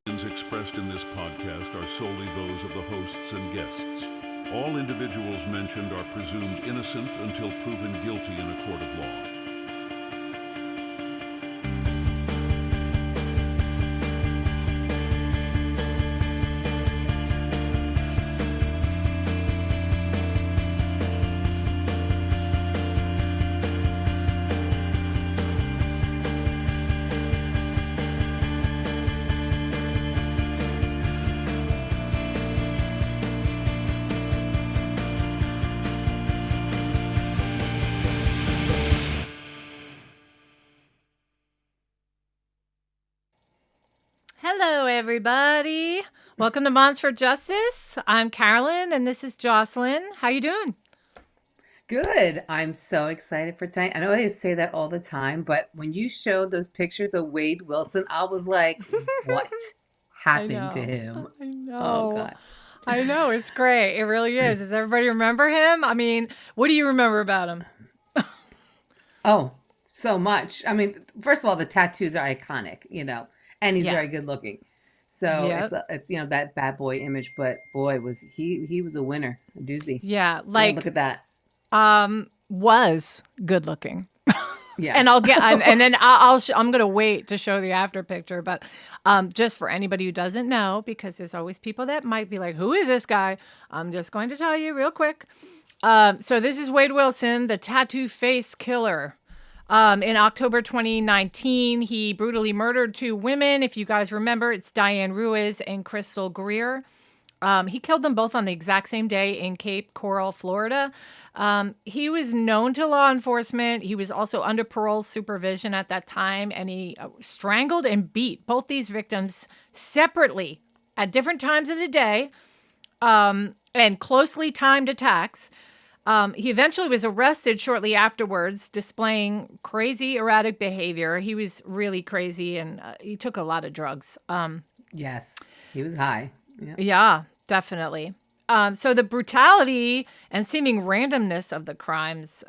Expressed in this podcast are solely those of the hosts and guests. All individuals mentioned are presumed innocent until proven guilty in a court of law. Hello, everybody. Welcome to Moms for Justice. I'm Carolyn, and this is Jocelyn. How you doing? Good. I'm so excited for tonight. I know I say that all the time, but when you showed those pictures of Wade Wilson, I was like, what happened to him? I know. Oh, God. I know. It's great. It really is. Does everybody remember him? I mean, what do you remember about him? Oh, so much. I mean, first of all, the tattoos are iconic, and he's Yeah. very good looking. So Yep. it's that bad boy image, but boy, was he was a winner, a doozy. Yeah, Yeah, look at that. was good looking. Yeah. And I'll get, and then I'm going to wait to show the after picture, but just for anybody who doesn't know, because there's always people that might be like, who is this guy? I'm just going to tell you real quick. So this is Wade Wilson, the tattoo face killer. In October 2019, he brutally murdered two women. If you guys remember, it's Diane Ruiz and Crystal Greer. He killed them both on the exact same day in Cape Coral, Florida. He was known to law enforcement. He was also under parole supervision at that time, and he strangled and beat both these victims separately at different times of the day, and closely timed attacks. He eventually was arrested shortly afterwards, displaying crazy, erratic behavior. He was really crazy, and he took a lot of drugs. Yes, he was high. Yeah, definitely. So the brutality and seeming randomness of the crimes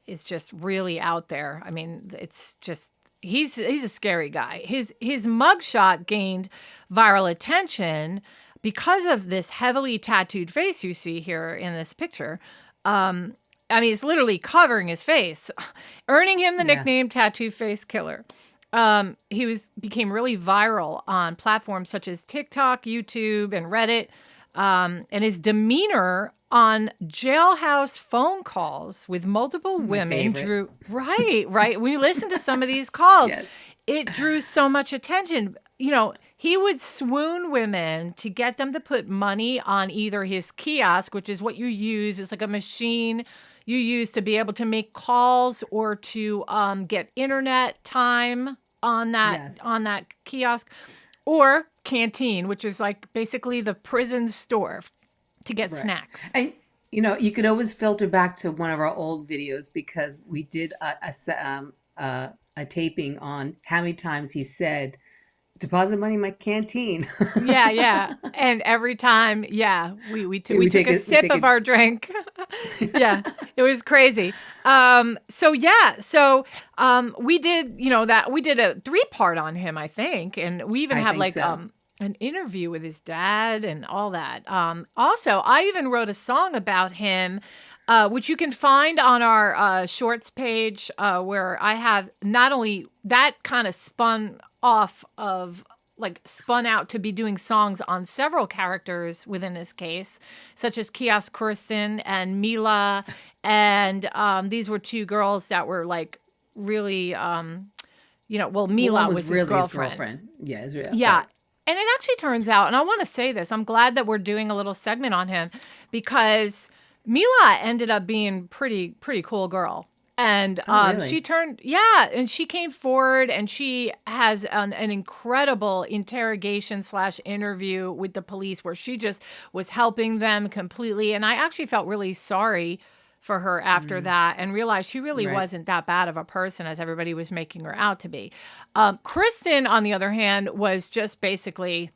is just really out there. I mean, it's just he's a scary guy. His mugshot gained viral attention because of this heavily tattooed face you see here in this picture. I mean, it's literally covering his face, earning him the nickname Tattoo Face Killer. He became really viral on platforms such as TikTok, YouTube, and Reddit. And his demeanor on jailhouse phone calls with multiple women drew right. When you listen to some of these calls, Yes. it drew so much attention. He would swoon women to get them to put money on either his kiosk, which is what you use. It's like a machine you use to be able to make calls or to get internet time on that kiosk, or canteen, which is like basically the prison store to get snacks. And you could always filter back to one of our old videos because we did a taping on how many times he said, "Deposit money in my canteen." Yeah. And every time, we took a sip of our drink. Yeah, it was crazy. So we did, we did a 3-part on him, I think. And we even have an interview with his dad and all that. Also, I even wrote a song about him, which you can find on our shorts page, where I have not only that kind of spun out to be doing songs on several characters within this case, such as Kiosk Kristen and Mila. And these were two girls that were like really, Mila was his really girlfriend. Yeah, Israel. Yeah. Right. And it actually turns out, and I want to say this, I'm glad that we're doing a little segment on him because Mila ended up being pretty cool girl. And really? she came forward and she has an incredible interrogation / interview with the police where she just was helping them completely. And I actually felt really sorry for her after that and realized she really wasn't that bad of a person as everybody was making her out to be. Kristen, on the other hand, was just basically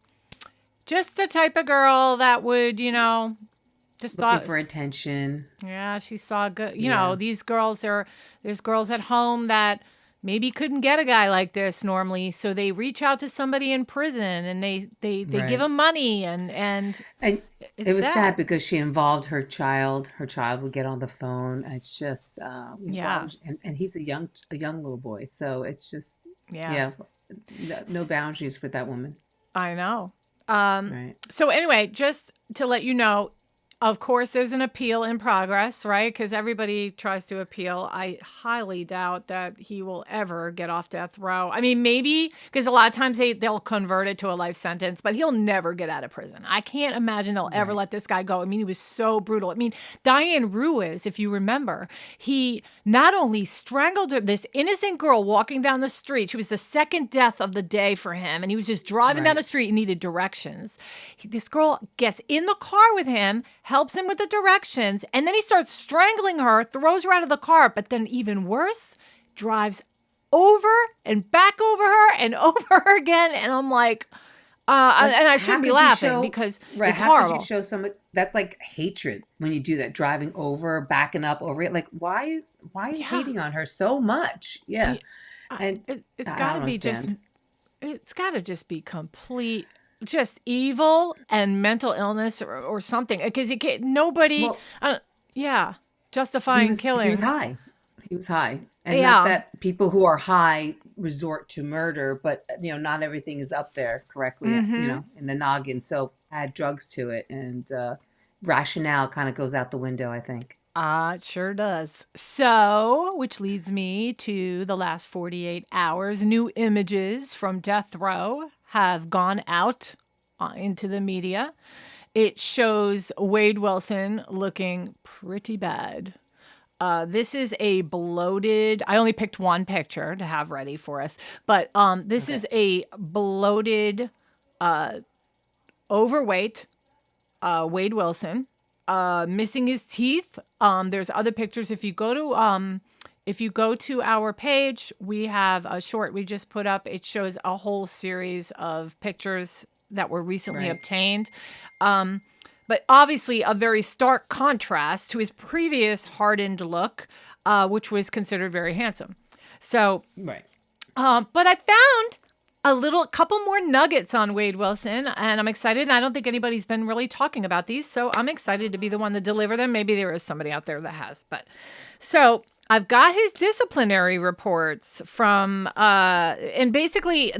just the type of girl that would, just looking for attention. Yeah, she saw good. There's girls at home that maybe couldn't get a guy like this normally, so they reach out to somebody in prison and they give Right. him money and And it's it was sad sad. because she involved her child. Her child would get on the phone. It's just, Yeah. and he's a young little boy. So it's just, Yeah. yeah, no boundaries for that woman. I know. Right. So anyway, just to let you know, of course, there's an appeal in progress, right? Because everybody tries to appeal. I highly doubt that he will ever get off death row. I mean, maybe because a lot of times they'll convert it to a life sentence, but he'll never get out of prison. I can't imagine they'll ever Right. let this guy go. I mean, he was so brutal. I mean, Diane Ruiz, if you remember, he not only strangled this innocent girl walking down the street. She was the second death of the day for him, and he was just driving down Right. the street and needed directions. This girl gets in the car with him, helps him with the directions, and then he starts strangling her, throws her out of the car, but then even worse, drives over and back over her and over her again. And I'm like, Like, and I how shouldn't be could you laughing show, because right? it's How could you horrible. show someone that's like hatred when you do that, driving over, backing up over it? Like, why are you Yeah. hating on her so much? Yeah. And It's I got don't to be just, understand. it's got to just be complete, just evil and mental illness or something. Because it can't, nobody, Well, yeah, he justifying was killing. high. He was high. And not Yeah. that people who are high resort to murder, but not everything is up there correctly, Mm-hmm. in the noggin. So add drugs to it, and rationale kind of goes out the window, I think. It sure does. So, which leads me to the last 48 hours. New images from death row have gone out into the media. It shows Wade Wilson looking pretty bad. This is a bloated, I only picked one picture to have ready for us, but this Okay. is a bloated, overweight Wade Wilson, missing his teeth. There's other pictures. If you go to our page, we have a short we just put up. It shows a whole series of pictures that were recently Right. obtained. But obviously a very stark contrast to his previous hardened look, which was considered very handsome. So, Right. but I found a couple more nuggets on Wade Wilson, and I'm excited. And I don't think anybody's been really talking about these, so I'm excited to be the one to deliver them. Maybe there is somebody out there that has, but so I've got his disciplinary reports from, and basically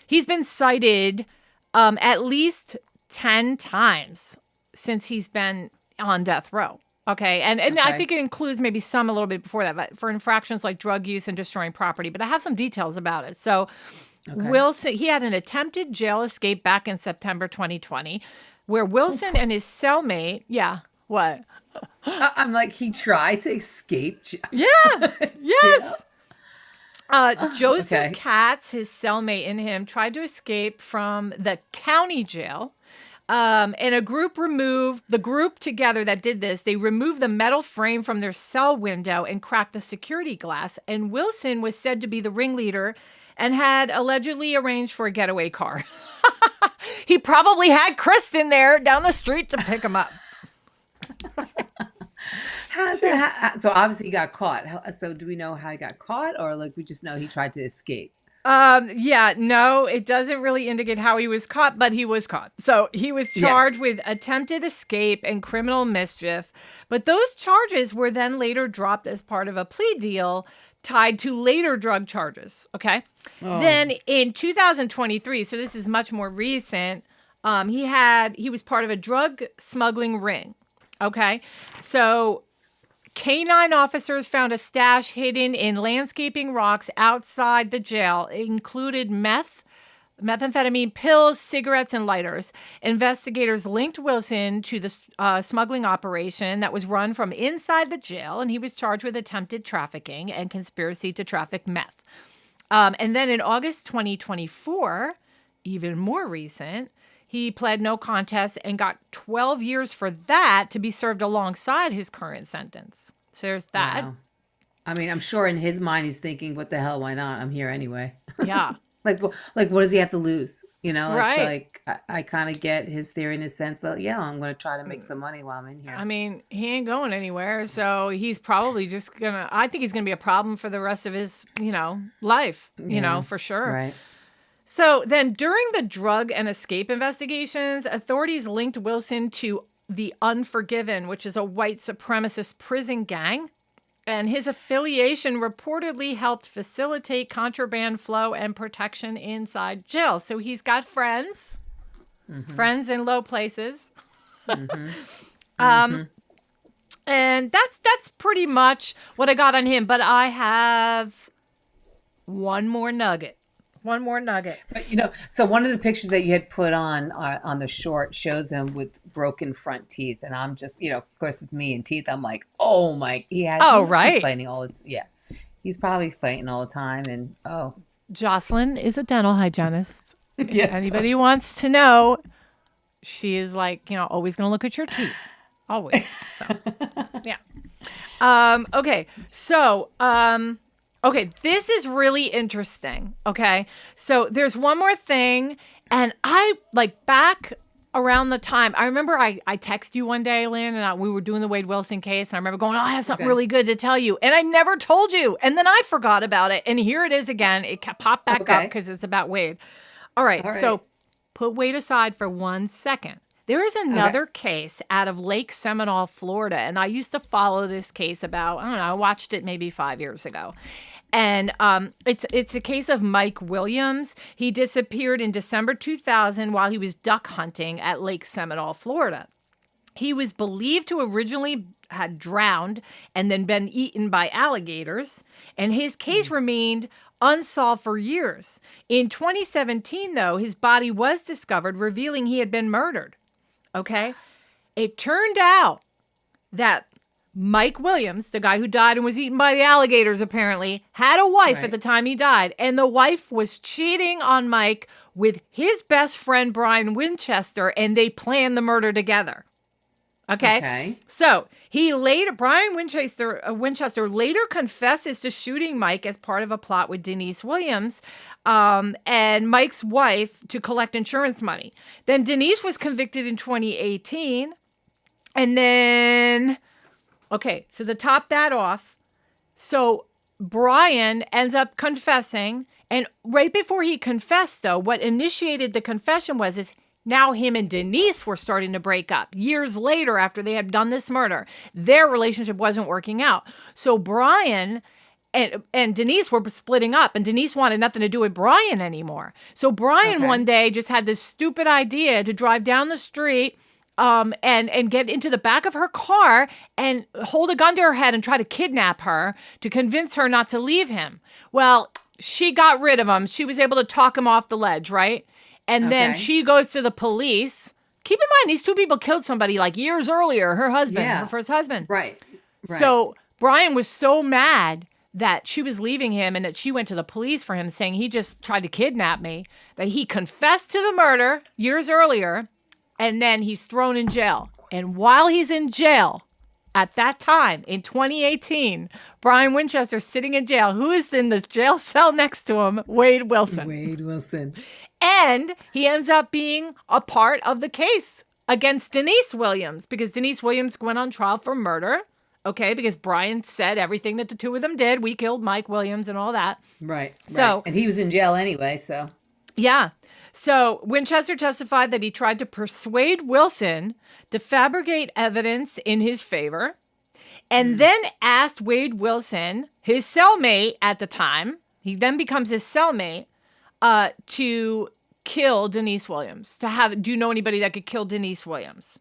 he's been cited at least 10 times since he's been on death row. Okay. And I Okay. think it includes maybe some a little bit before that, but for infractions like drug use and destroying property. But I have some details about it. So Okay. Wilson, he had an attempted jail escape back in September 2020, where Wilson and his cellmate, yeah, what? I'm like, he tried to escape. Yeah, yes. Joseph Okay. Katz, his cellmate, and him tried to escape from the county jail. And the group together that did this, they removed the metal frame from their cell window and cracked the security glass. And Wilson was said to be the ringleader and had allegedly arranged for a getaway car. He probably had Kristen there down the street to pick him up. So obviously he got caught. So do we know how he got caught, or like we just know he tried to escape? Yeah, no, it doesn't really indicate how he was caught, but he was caught. So he was charged with attempted escape and criminal mischief. But those charges were then later dropped as part of a plea deal tied to later drug charges. Okay. Then in 2023, so this is much more recent, he was part of a drug smuggling ring. Okay. So K-9 officers found a stash hidden in landscaping rocks outside the jail. It included methamphetamine pills, cigarettes, and lighters. Investigators linked Wilson to the smuggling operation that was run from inside the jail, and he was charged with attempted trafficking and conspiracy to traffic meth. And then in August 2024, even more recent, he pled no contest and got 12 years for that to be served alongside his current sentence. So there's that. Wow. I mean, I'm sure in his mind he's thinking, "What the hell? Why not? I'm here anyway." Yeah. Like what does he have to lose? You know, it's Right. like I kind of get his theory in a sense that yeah, I'm going to try to make some money while I'm in I here. mean, he ain't going anywhere, so he's probably just gonna. I think he's gonna be a problem for the rest of his, life. Yeah, For sure. right. So then, during the drug and escape investigations, authorities linked Wilson to the Unforgiven, which is a white supremacist prison gang. And his affiliation reportedly helped facilitate contraband flow and protection inside jail. So he's got friends, friends in low places. Mm-hmm. And that's pretty much what I got on him. But I have one more nugget. One more nugget. But so one of the pictures that you had put on the short shows him with broken front teeth, and I'm just, of course, with me and teeth, I'm like, oh my, he must be Right. fighting he's probably fighting all the time, and Jocelyn is a dental hygienist. yes, Anybody wants to know, she is like, always going to look at your teeth. Always. So, yeah. Okay. So, okay, this is really interesting. Okay. So there's one more thing. And I back around the time, I remember I texted you one day, Lynn, and we were doing the Wade Wilson case. And I remember going, I have something really good to tell you. And I never told you. And then I forgot about it. And here it is again. It popped back up because it's about Wade. All right. So put Wade aside for 1 second. There is another case out of Lake Seminole, Florida. And I used to follow this case I watched it maybe 5 years ago. And it's a case of Mike Williams. He disappeared in December 2000 while he was duck hunting at Lake Seminole, Florida. He was believed to originally had drowned and then been eaten by alligators. And his case remained unsolved for years. In 2017, though, his body was discovered, revealing he had been murdered. Okay? It turned out that Mike Williams, the guy who died and was eaten by the alligators, apparently, had a wife at the time he died. And the wife was cheating on Mike with his best friend, Bryan Winchester, and they planned the murder together. Okay. So Bryan Winchester later confesses to shooting Mike as part of a plot with Denise Williams and Mike's wife to collect insurance money. Then Denise was convicted in 2018. And then, so to top that off, so Bryan ends up confessing. And right before he confessed, though, what initiated the confession is now him and Denise were starting to break up. Years later, after they had done this murder, their relationship wasn't working out. So Bryan and Denise were splitting up, and Denise wanted nothing to do with Bryan anymore. So Bryan one day just had this stupid idea to drive down the street and get into the back of her car and hold a gun to her head and try to kidnap her to convince her not to leave him. Well, she got rid of him. She was able to talk him off the ledge, right? And then she goes to the police. Keep in mind, these two people killed somebody like years earlier, her husband, her first husband. Right. So Bryan was so mad that she was leaving him and that she went to the police for him, saying he just tried to kidnap me, that he confessed to the murder years earlier, and then he's thrown in jail. And while he's in jail, at that time, in 2018, Bryan Winchester's sitting in jail. Who is in the jail cell next to him? Wade Wilson. And he ends up being a part of the case against Denise Williams, because Denise Williams went on trial for murder, because Bryan said everything that the two of them did. We killed Mike Williams and all that. Right. And he was in jail anyway, so. Yeah. So Winchester testified that he tried to persuade Wilson to fabricate evidence in his favor, and then asked Wade Wilson, his cellmate at the time, he then becomes his cellmate, to kill Denise Williams. Do you know anybody that could kill Denise Williams?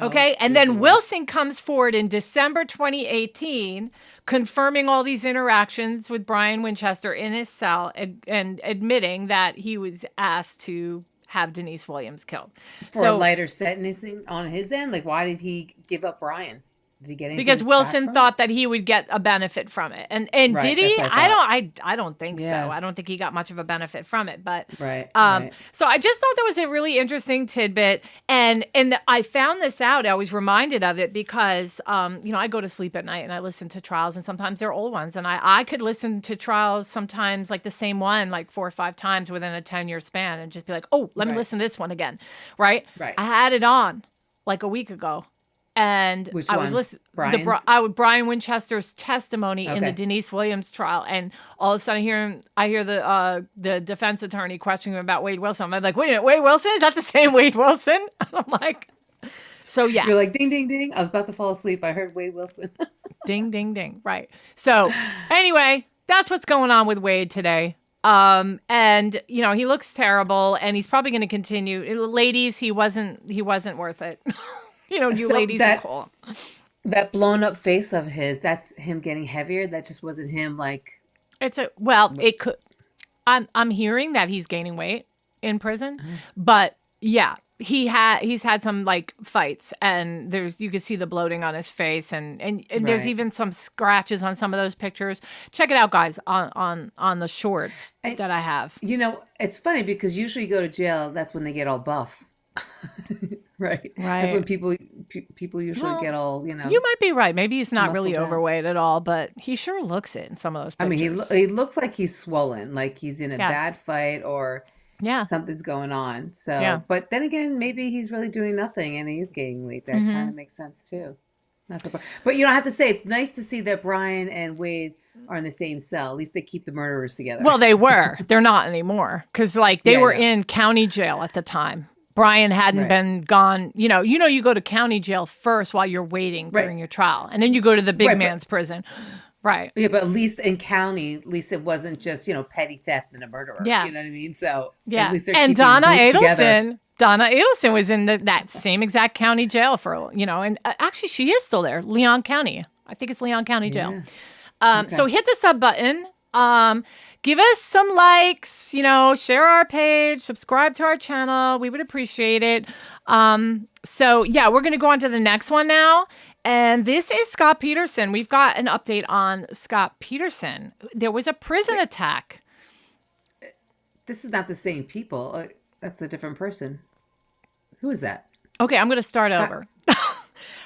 Okay. And then Wilson comes forward in December 2018, confirming all these interactions with Bryan Winchester in his cell and admitting that he was asked to have Denise Williams killed. For a lighter sentencing on his end? Like, why did he give up Bryan? Did he get anything Because back Wilson from thought that he would get a benefit from it. And Right, did he? that's what I thought. I don't think Yeah. so. I don't think he got much of a benefit from it. But Right, right. so I just thought that was a really interesting tidbit. And I found this out. I was reminded of it because I go to sleep at night and I listen to trials, and sometimes they're old ones. And I could listen to trials sometimes like the same one like 4 or 5 times within a 10-year span and just be like, oh, let me Right. listen to this one again. Right? Right. I had it on like a week ago. And Which I was one? listening Brian's? Brian Winchester's testimony in the Okay. Denise Williams trial, and all of a sudden I hear the defense attorney questioning him about Wade Wilson. I'm like, wait a minute, Wade Wilson? Is that the same Wade Wilson? I'm like, so yeah, You're like, ding, ding, ding. I was about to fall asleep. I heard Wade Wilson. ding, ding, ding, right? So anyway, that's what's going on with Wade today. And he looks terrible, and he's probably going to continue. Ladies, he wasn't worth it. You So ladies are cool. that blown up face of his, that's him getting heavier. That just wasn't him like, It could. I'm hearing that he's gaining weight in prison, but yeah, he's had some like fights, and you can see the bloating on his face, and there's Right. even some scratches on some of those pictures. Check it out, guys, on the shorts And- that I have. it's funny because usually you go to jail, that's when they get all buff. Right. That's when Right. people usually Well, get all, You might be right. Maybe he's not really muscled down. overweight at all, but he sure looks it in some of those I mean, pictures. he looks like he's swollen, like he's in a Yes. bad fight or Yeah. something's going on. So, Yeah. but then again, maybe he's really doing nothing and he's gaining weight. That Mm-hmm. kind of makes sense too. Not so, but I have to say, it's nice to see that Brian and Wade are in the same cell. At least they keep the murderers together. Well, they were. They're not anymore because they Yeah, were yeah. in county jail at the time. Brian hadn't Right. been gone. You go to county jail first while you're waiting Right. during your trial, and then you go to the big Right, but- man's prison. Right. Yeah, but at least in county, at least it wasn't just, petty theft and a murderer. Yeah. You know what I mean? So Yeah. at least they're And keeping Donna the group together. Adelson was in that same exact county jail for, and actually she is still there, Leon County. I think it's Leon County Jail. Yeah. So hit the sub button. Give us some likes, share our page, subscribe to our channel. We would appreciate it. So yeah, we're going to go on to the next one now. And this is Scott Peterson. We've got an update on Scott Peterson. There was a prison attack. This is not the same people. That's a different person. Who is that? Okay, I'm going to start Scott- over.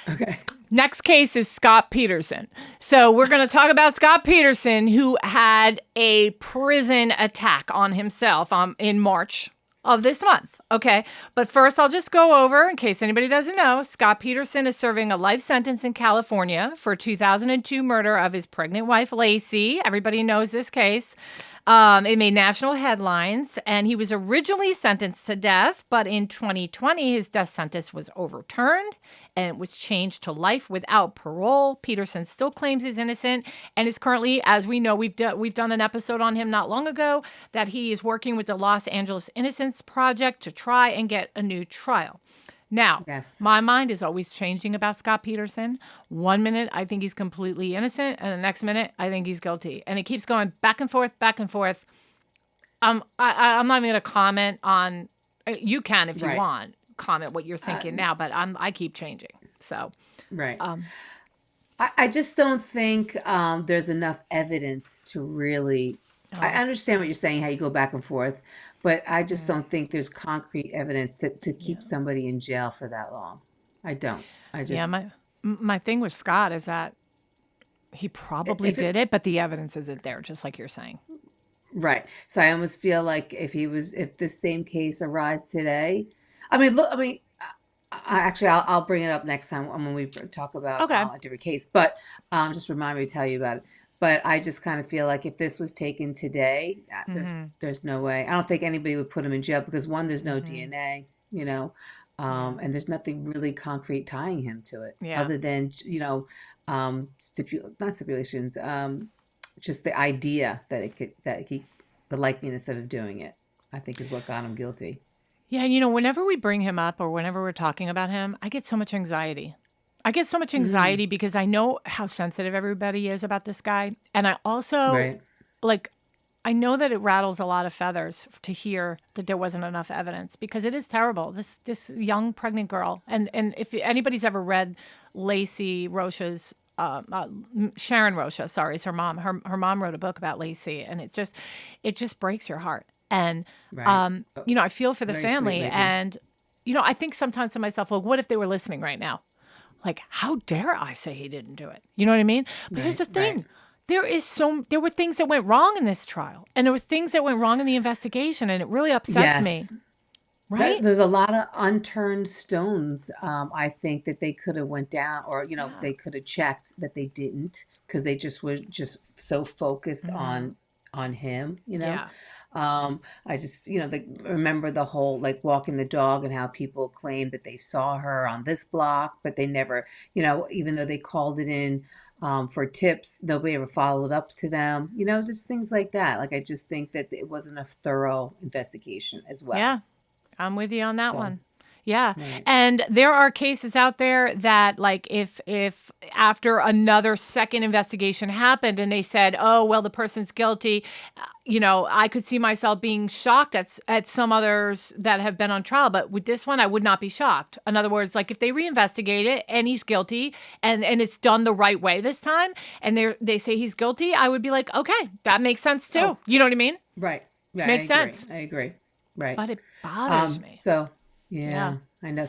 Okay. Next case is Scott Peterson. So we're going to talk about Scott Peterson, who had a prison attack on himself in March of this month. Okay. But first, I'll just go over, in case anybody doesn't know, Scott Peterson is serving a life sentence in California for 2002 murder of his pregnant wife, Lacey. Everybody knows this case. It made national headlines, and he was originally sentenced to death, but in 2020, his death sentence was overturned, and it was changed to life without parole. Peterson still claims he's innocent, and is currently, as we know, we've done an episode on him not long ago, that he is working with the Los Angeles Innocence Project to try and get a new trial. Now, Yes. my mind is always changing about Scott Peterson. 1 minute, I think he's completely innocent, and the next minute, I think he's guilty. And it keeps going back and forth, back and forth. I'm not even going to comment on. You can if you Right. want comment what you're thinking now, but I keep changing. So Right. I just don't think there's enough evidence to really. I understand what you're saying, how you go back and forth, but I just don't think there's concrete evidence to keep somebody in jail for that long. I don't. I just. yeah, my thing with Scott is that he probably If it- did it, but the evidence isn't there, just like you're saying. Right. So I almost feel like if this same case arise today, I mean, look, I'll bring it up next time when we talk about Okay. a different case, but just remind me to tell you about it. But I just kind of feel like if this was taken today, there's no way. I don't think anybody would put him in jail because one, there's no DNA, and there's nothing really concrete tying him to it Yeah. other than, not stipulations, just the idea that the likeliness of him doing it, I think is what got him guilty. Yeah, whenever we bring him up or whenever we're talking about him, I get so much anxiety. I get so much anxiety because I know how sensitive everybody is about this guy. And I also, Right. like, I know that it rattles a lot of feathers to hear that there wasn't enough evidence, because it is terrible. This young pregnant girl, and if anybody's ever read Lacey Rocha's, Sharon Rocha, sorry, is her mom. Her mom wrote a book about Lacey, and it just breaks your heart. And Right. I feel for the Very sweet family, lady. and I think sometimes to myself, well, what if they were listening right now? Like, how dare I say he didn't do it? You know what I mean? But here's the Right. thing. There were things that went wrong in this trial, and there was things that went wrong in the investigation, and it really upsets me. Yes. Right? There's a lot of unturned stones. I think that they could have went down, or Yeah. they could have checked that they didn't, because they just were just so focused on him. Yeah. I just remember the whole like walking the dog, and how people claimed that they saw her on this block, but they never, even though they called it in for tips, nobody ever followed up to them. Just things like that. Like, I just think that it wasn't a thorough investigation as well. Yeah. I'm with you on that So, one. Yeah. right. And there are cases out there that, like, if after another second investigation happened and they said, oh, well, the person's guilty, I could see myself being shocked at some others that have been on trial. But with this one, I would not be shocked. In other words, like, if they reinvestigate it and he's guilty, and it's done the right way this time, and they say he's guilty, I would be like, okay, that makes sense too. Oh, You know what I mean? right. Yeah, Makes I agree. sense. I agree. Right. But it bothers me. So Yeah. I know.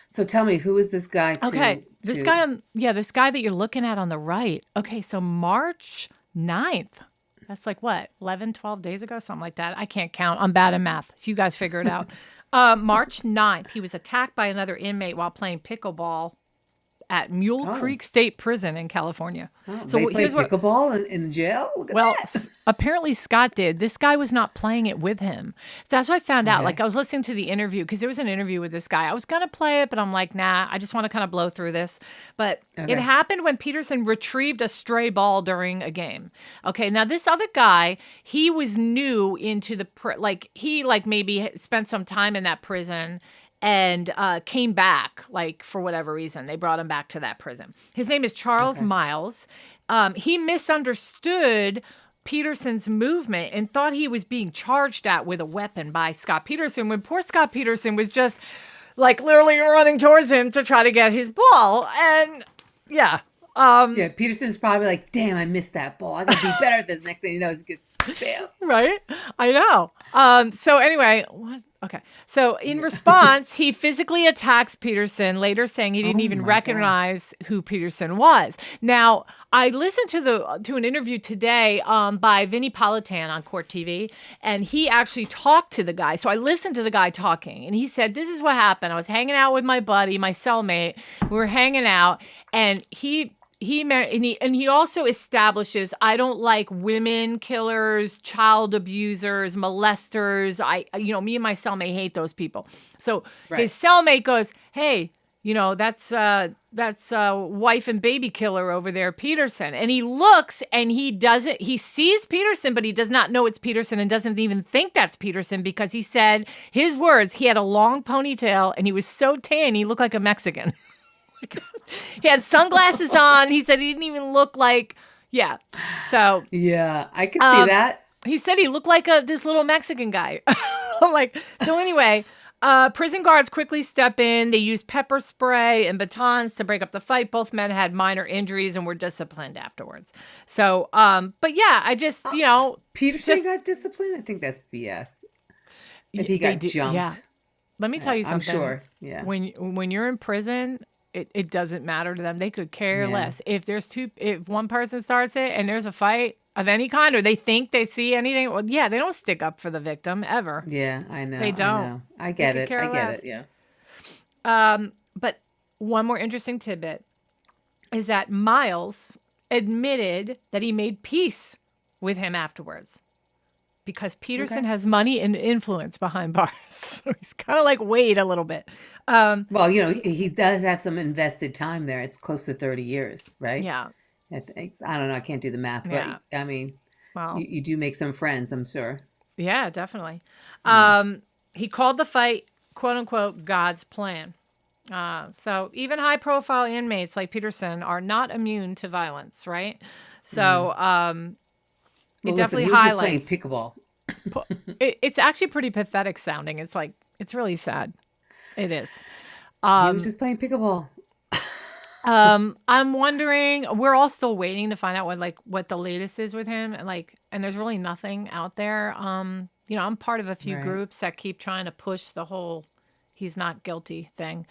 So tell me, who is this guy Okay, this to guy that you're looking at on the right. Okay, so March 9th. That's like what, 11, 12 days ago, something like that. I can't count. I'm bad at math. So you guys figure it out. March 9th, he was attacked by another inmate while playing pickleball at Mule Oh, Creek State Prison in California. they play Here's what. pickleball in jail? Look at Well, that. apparently Scott did. This guy was not playing it with him. So that's what I found out. Like, Okay. I was listening to the interview, because there was an interview with this guy. I was going to play it, but I'm like, nah, I just want to kind of blow through this. But it Okay. happened when Peterson retrieved a stray ball during a game. Okay, now this other guy, he was new into he maybe spent some time in that prison and came back, like, for whatever reason. They brought him back to that prison. His name is Charles Okay. Miles. He misunderstood Peterson's movement and thought he was being charged at with a weapon by Scott Peterson, when poor Scott Peterson was just, like, literally running towards him to try to get his ball. And yeah. Yeah, Peterson's probably like, damn, I missed that ball. I gotta be better at this. Next thing you know, he's bam. Right? I know. So anyway, what? Okay. So in response, he physically attacks Peterson, later saying he didn't Oh even my God. recognize who Peterson was. Now, I listened to an interview today by Vinny Politan on Court TV, and he actually talked to the guy. So I listened to the guy talking, and he said, this is what happened. I was hanging out with my buddy, my cellmate. We were hanging out, and he also establishes, I don't like women killers, child abusers, molesters. Me and my cellmate hate those people. So Right. his cellmate goes, hey, that's wife and baby killer over there, Peterson. And he looks, and he sees Peterson, but he does not know it's Peterson, and doesn't even think that's Peterson, because he said, his words, he had a long ponytail and he was so tan, he looked like a Mexican. He had sunglasses on. He said he didn't even look like, yeah. So Yeah, I can see that. he said he looked like this little Mexican guy. I'm like, so anyway, prison guards quickly step in. They use pepper spray and batons to break up the fight. Both men had minor injuries and were disciplined afterwards. So, but yeah, I just, Peterson just- got disciplined? I think that's BS. If they he got do- jumped. yeah. Let me tell you I'm something. sure. Yeah. When you're in prison, it doesn't matter to them. They could care Yeah. less. If one person starts it and there's a fight of any kind, or they think they see anything, well, yeah, they don't stick up for the victim ever. Yeah, I know. They don't. I know. I get could it. care I get less. it. Yeah. But one more interesting tidbit is that Miles admitted that he made peace with him afterwards, because Peterson Okay. has money and influence behind bars. So he's kind of like Wade a little bit. Well, he does have some invested time there. It's close to 30 years, right? Yeah. I don't know. I can't do the math, Yeah. but I mean, Well, you do make some friends, I'm sure. yeah, definitely. He called the fight, quote unquote, God's plan. So even high profile inmates like Peterson are not immune to violence, right? So, Well, It listen, definitely he was just playing highlights. pickleball. It's actually pretty pathetic sounding. It's like, it's really sad. It is. He was just playing pickleball. I'm wondering, we're all still waiting to find out what the latest is with him. And there's really nothing out there. I'm part of a few Right. groups that keep trying to push the whole he's not guilty thing.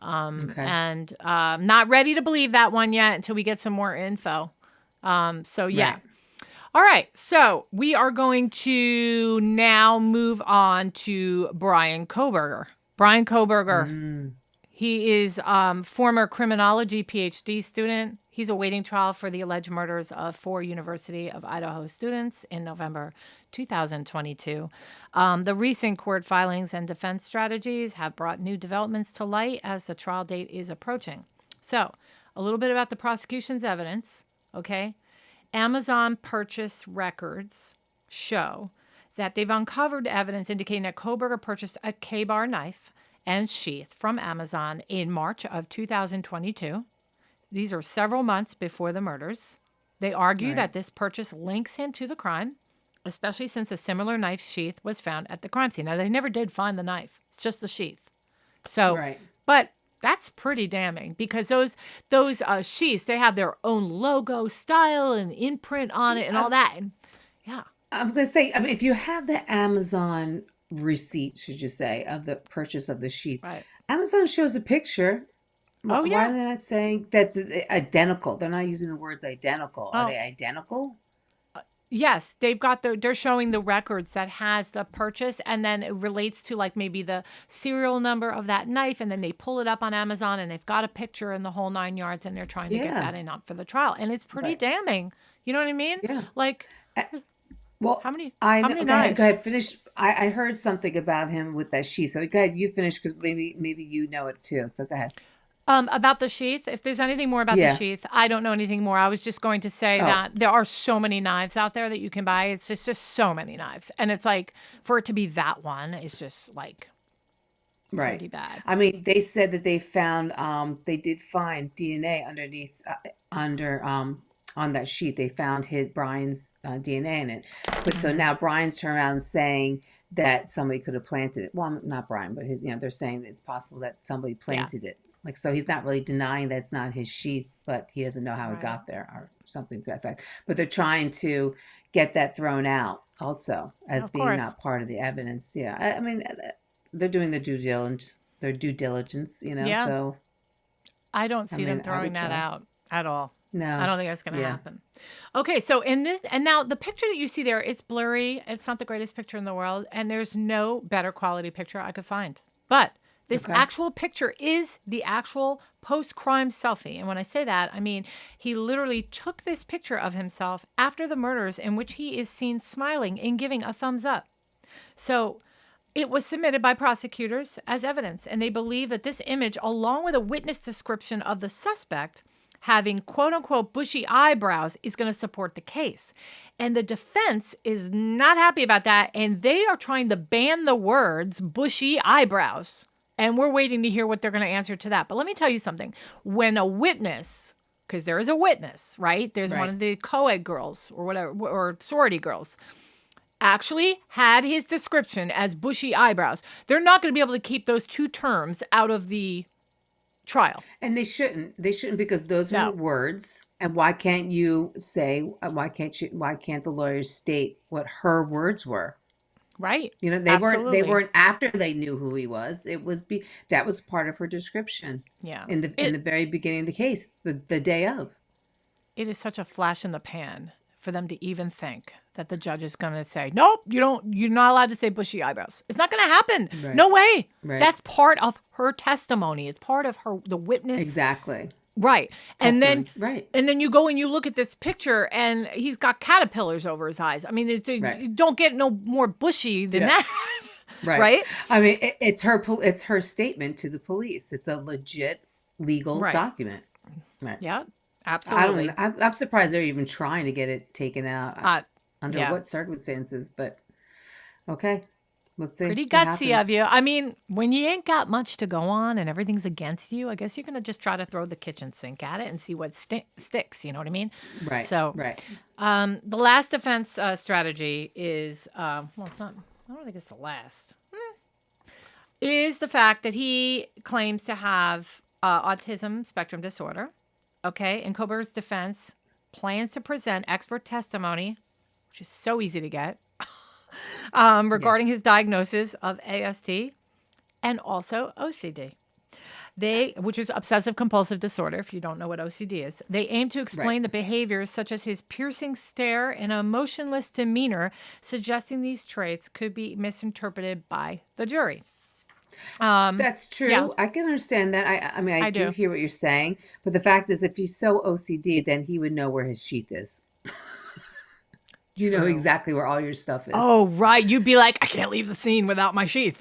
Okay. And not ready to believe that one yet until we get some more info. So yeah. Right. All right. So we are going to now move on to Bryan Kohberger. Bryan Kohberger. Mm, He is former criminology PhD student. He's awaiting trial for the alleged murders of 4 University of Idaho students in November 2022. The recent court filings and defense strategies have brought new developments to light as the trial date is approaching. So, a little bit about the prosecution's evidence, okay? Amazon purchase records show that they've uncovered evidence indicating that Kohberger purchased a K-bar knife and sheath from Amazon in March of 2022. These are several months before the murders. They argue right. that this purchase links him to the crime, especially since a similar knife sheath was found at the crime scene. Now, they never did find the knife. It's just the sheath. So, Right. but that's pretty damning because those sheaths, they have their own logo, style, and imprint on it and all that. And yeah. I'm going to say, I mean, if you have the Amazon receipt, should you say, of the purchase of the sheath, Right. Amazon shows a picture. Oh, Why yeah. are they not saying that's identical? They're not using the words identical. Are Oh, they identical? yes, they're showing the records that has the purchase, and then it relates to like maybe the serial number of that knife, and then they pull it up on Amazon and they've got a picture in the whole 9 yards, and they're trying to get that Yeah. in up for the trial. And it's pretty Right. damning. You know what I mean? Yeah. Like, Uh, Well, how many I how know. many Go ahead. Go knives? ahead. Finish. I heard something about him with that sheath. So go ahead. You finish because maybe you know it too. So go ahead. About the sheath, if there's anything more about the Yeah. sheath, I don't know anything more. I was just going to say Oh, that there are so many knives out there that you can buy. It's just so many knives. And it's like, for it to be that one, it's just like right. pretty bad. I mean, they said that they did find DNA underneath, under, on that sheet. They found Brian's DNA in it. But so now Brian's turned around and saying that somebody could have planted it. Well, not Brian, but they're saying that it's possible that somebody Yeah. planted it. Like, so he's not really denying that it's not his sheath, but he doesn't know how it Right. got there or something to that effect. But they're trying to get that thrown out also as Of being course. not part of the evidence. Yeah. I mean, they're doing their due diligence, Yeah. so I don't I see them mean, I throwing would that try. out at all. I No. don't think that's going to Yeah. happen. Okay, so and now the picture that you see there, it's blurry. It's not the greatest picture in the world, and there's no better quality picture I could find. But this Okay. actual picture is the actual post-crime selfie. And when I say that, I mean he literally took this picture of himself after the murders in which he is seen smiling and giving a thumbs up. So it was submitted by prosecutors as evidence, and they believe that this image, along with a witness description of the suspect having quote unquote bushy eyebrows, is going to support the case. And the defense is not happy about that, and they are trying to ban the words bushy eyebrows. And we're waiting to hear what they're going to answer to that. But let me tell you something. When a witness, because there is a witness, right? There's one Right. of the co-ed girls or whatever, or sorority girls, actually had his description as bushy eyebrows. They're not going to be able to keep those two terms out of the trial. And they shouldn't. They shouldn't because those are No. words. And why can't you say why can't the lawyers state what her words were? Right. They Absolutely. weren't after they knew who he was. That was part of her description Yeah. in the very beginning of the case, the day of. It is such a flash in the pan for them to even think that the judge is going to say, nope, you're not allowed to say bushy eyebrows. It's not going to happen. Right. No way. Right. That's part of her testimony. It's part of the witness. Exactly. Right. And then, Testimony. Right. and then you go and you look at this picture and he's got caterpillars over his eyes. I mean, Right. you don't get no more bushy than Yeah. that. Right. Right. I mean, it's her statement to the police. It's a legit legal Right. document. Right. Yeah, I absolutely. don't. I'm surprised they're even trying to get it taken out. Under Yeah. what circumstances? But okay. Let's see Pretty what gutsy of happens. you. I mean, when you ain't got much to go on and everything's against you, I guess you're going to just try to throw the kitchen sink at it and see what sticks. You know what I mean? Right, So, right. the last defense strategy is, well, it's not, I don't think it's the last, is the fact that he claims to have autism spectrum disorder. Okay. In Kohberger's defense, plans to present expert testimony, which is so easy to get, regarding Yes. his diagnosis of ASD and also OCD. Which is obsessive compulsive disorder, if you don't know what OCD is. They aim to Right. explain the behaviors such as his piercing stare and emotionless demeanor, suggesting these traits could be misinterpreted by the jury. That's Yeah, true. I can understand that. I mean, I I do do. hear what you're saying, but the fact is, if he's so OCD, then he would know where his sheath is. You know True. exactly where all your stuff is. Oh, right. You'd be like, I can't leave the scene without my sheath,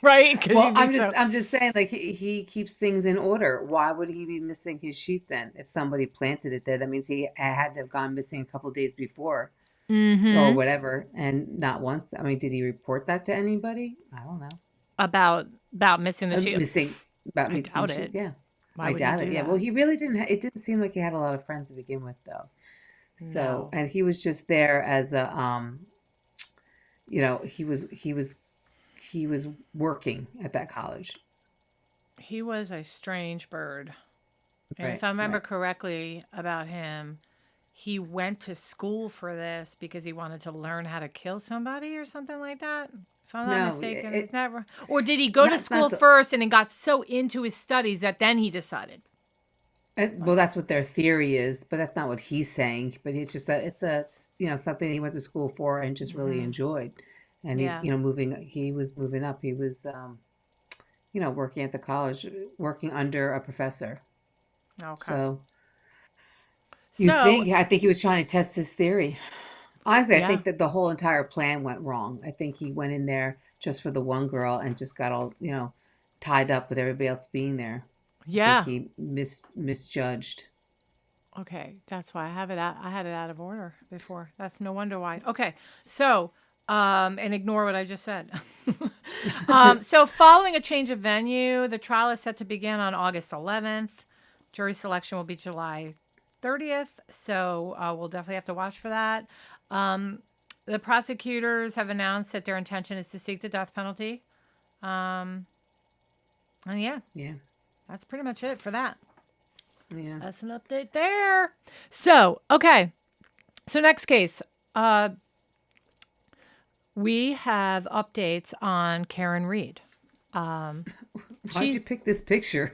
right? Because Well, you'd be so. I'm just saying, like he keeps things in order. Why would he be missing his sheath then? If somebody planted it there, that means he had to have gone missing a couple days before or Mm-hmm. whatever, and not once. I mean, did he report that to anybody? I don't know. About missing the sheath. Missing about I me doubt sheath. it. Yeah, Why I would he doubt it. do Yeah. Well, that? he really didn't. It didn't seem like he had a lot of friends to begin with, though. So, No. and he was just there as a, he was working at that college. He was a strange bird. And if Right, I remember right. correctly about him, he went to school for this because he wanted to learn how to kill somebody or something like that. If I'm not No, mistaken, it's never. Or did he go to not school not the. first and then got so into his studies that then he decided? Well, that's what their theory is, but that's not what he's saying. But it's just that something he went to school for and just really Mm-hmm. enjoyed. And he's, Yeah. moving. He was moving up. He was, working at the college, working under a professor. Okay. So So, I think he was trying to test his theory. Honestly, I yeah. think that the whole entire plan went wrong. I think he went in there just for the one girl and just got all, tied up with everybody else being there. I think Yeah. he misjudged. Okay, that's why I have it out. I had it out of order before. That's no wonder why. Okay, so and ignore what I just said. So following a change of venue, the trial is set to begin on August 11th. Jury selection will be July 30th. So we'll definitely have to watch for that. The prosecutors have announced that their intention is to seek the death penalty. Um, and yeah, Yeah, that's pretty much it for that. yeah. That's an update there. So, okay. So next case. We have updates on Karen Reed. Why'd you She's, pick this picture?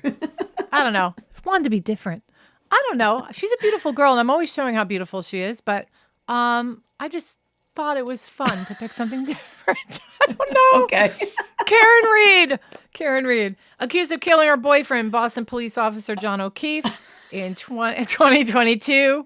I don't know, wanted to be different. I don't know. She's a beautiful girl, and I'm always showing how beautiful she is, but I just thought it was fun to pick something different. I don't know. Okay. Karen Reed. Karen Reed, accused of killing her boyfriend, Boston police officer John O'Keefe, in 2022.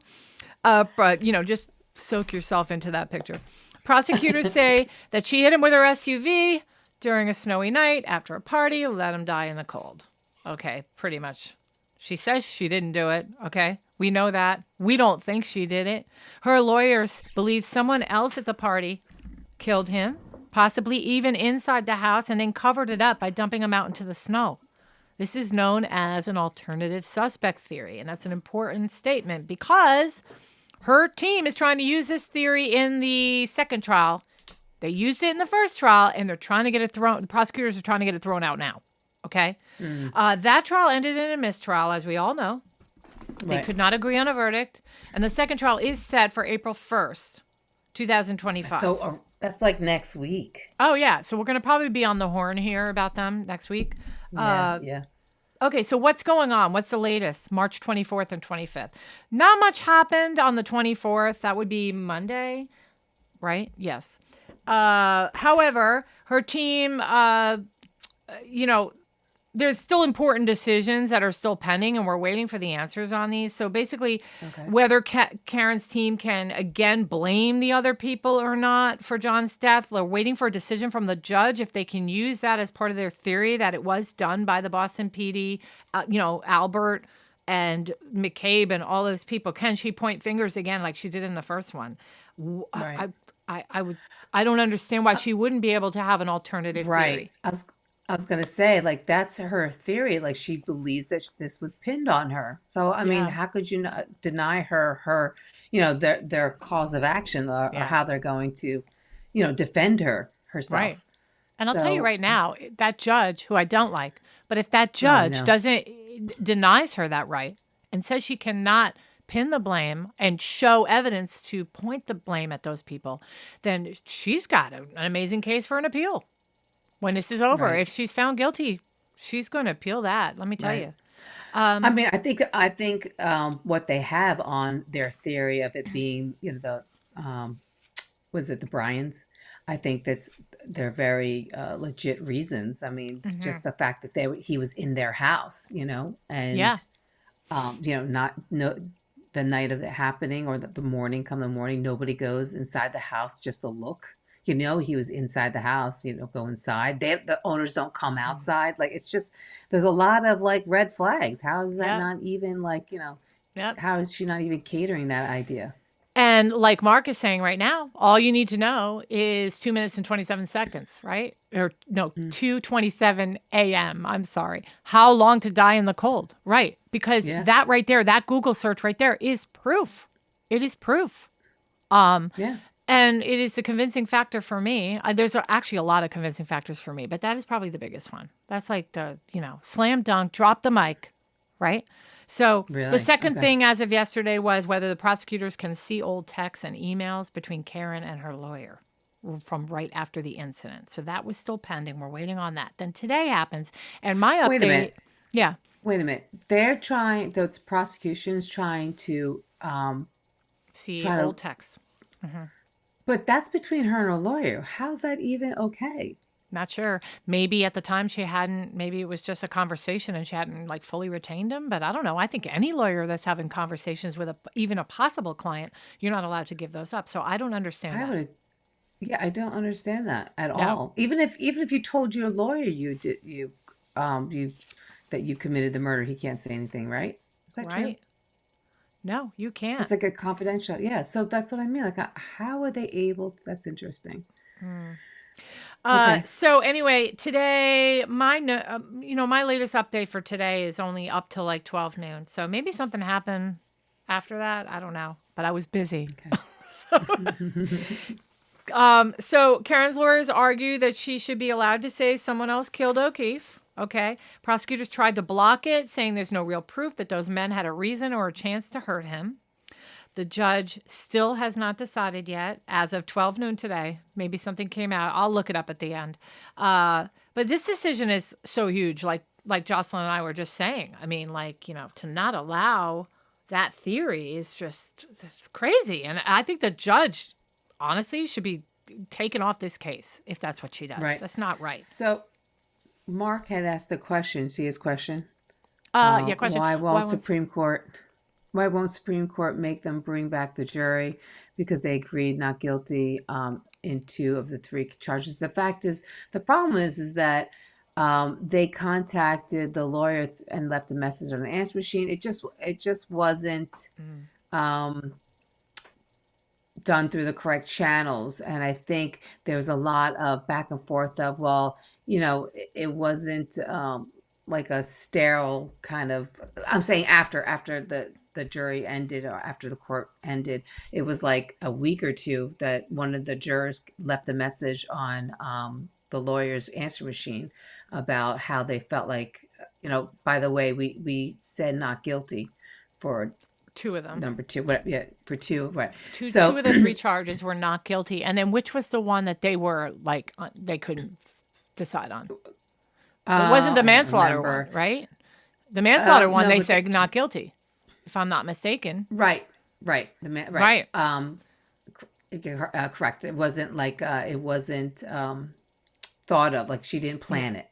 But, just soak yourself into that picture. Prosecutors say that she hit him with her SUV during a snowy night after a party, let him die in the cold. Okay, pretty much. She says she didn't do it. Okay, we know that. We don't think she did it. Her lawyers believe someone else at the party killed him, possibly even inside the house, and then covered it up by dumping him out into the snow. This is known as an alternative suspect theory, and that's an important statement because her team is trying to use this theory in the second trial. They used it in the first trial, and they're trying to get it thrown. The prosecutors are trying to get it thrown out now. Okay, that trial ended in a mistrial, as we all know. They Right. could not agree on a verdict, and the second trial is set for April 1st, 2025. So that's like next week. Oh yeah, so we're gonna probably be on the horn here about them next week. Yeah, yeah. Okay, so what's going on? What's the latest? March 24th and 25th. Not much happened on the 24th. That would be Monday, right? Yes. However, her team, there's still important decisions that are still pending, and we're waiting for the answers on these. So basically, Okay. whether Karen's team can again blame the other people or not for John's death, they're waiting for a decision from the judge if they can use that as part of their theory that it was done by the Boston PD, Albert and McCabe and all those people. Can she point fingers again like she did in the first one? Right. I don't understand why she wouldn't be able to have an alternative Right. theory. I was gonna say, like, that's her theory. Like, she believes that this was pinned on her. So, I mean, Yeah. how could you not deny her, their cause of action, or Yeah. how they're going to, defend Right. herself. And I'll tell you So, right now, that judge who I don't like, but if that oh, I judge know. denies her that right and says she cannot pin the blame and show evidence to point the blame at those people, then she's got an amazing case for an appeal. When this is over, Right. if she's found guilty, she's going to appeal that. Let me tell Right. you. I mean, I think what they have on their theory of it being, was it the Bryans? I think they're very legit reasons. I mean, Hmm. just the fact that he was in their house, Yeah. and not no the night of it happening, or the morning, come the morning, nobody goes inside the house just to look. He was inside the house. Go inside. The owners don't come Mm. outside. Like, it's just, there's a lot of like red flags. How is that Yep. not even like, Yep. how is she not even catering that idea? And like Mark is saying right now, all you need to know is 2 minutes and 27 seconds, right? Or no, Mm. 2:27 a.m. I'm sorry. How long to die in the cold, right? Because Yeah. that right there, that Google search right there is proof. It is proof. Yeah. And it is the convincing factor for me. There's actually a lot of convincing factors for me, but that is probably the biggest one. That's like the, slam dunk, drop the mic, right? So the Really? second Okay. thing as of yesterday was whether the prosecutors can see old texts and emails between Karen and her lawyer from right after the incident. So that was still pending. We're waiting on that. Then today happens, and my Wait a update, minute. yeah, Wait a minute. They're trying, those prosecutions trying to see try to, old texts. but that's between her and her lawyer. How's that even okay? Not sure. Maybe at the time she hadn't, maybe it was just a conversation and she hadn't like fully retained him. But I don't know. I think any lawyer that's having conversations with even a possible client, you're not allowed to give those up. So I don't understand I that. would, yeah, I don't understand that at No, all. Even if you told your lawyer you that you committed the murder, he can't say anything, right? Is that true? right? No, you can't. It's like a confidential. Yeah. So that's what I mean. Like, how are they able to, that's interesting. Okay. So anyway, today my latest update for today is only up till like 12 noon. So maybe something happened after that. I don't know, but I was busy. Okay. So Karen's lawyers argue that she should be allowed to say someone else killed O'Keefe. Okay. Prosecutors tried to block it, saying there's no real proof that those men had a reason or a chance to hurt him. The judge still has not decided yet as of 12 noon today. Maybe something came out. I'll look it up at the end. But this decision is so huge, like Jocelyn and I were just saying. I mean, to not allow that theory is just, it's crazy. And I think the judge, honestly, should be taken off this case if that's what she does. Right. That's not right. So Mark had asked the question. See his question? Yeah, question. Why Why won't won't Supreme Court? Why won't Supreme Court make them bring back the jury? Because they agreed not guilty in 2 of the 3 charges. The fact is, the problem is that they contacted the lawyer and left a message on the answer machine. It just wasn't done through the correct channels, and I think there was a lot of back and forth of, well, it wasn't like a sterile kind of. I'm saying after the jury ended, or after the court ended, it was like a week or 2 that one of the jurors left a message on the lawyer's answer machine about how they felt like, by the way, we said not guilty for 2 of them? number 2, what, yeah, for 2, right? Two So of the 3 charges were not guilty. And then which was the one that they were like, they couldn't decide on? It wasn't the I don't manslaughter one, remember. right? The manslaughter one, No, they but said not guilty, if I'm not mistaken. right, right. Right. Correct. It wasn't like it wasn't thought of, like she didn't Yeah. plan it.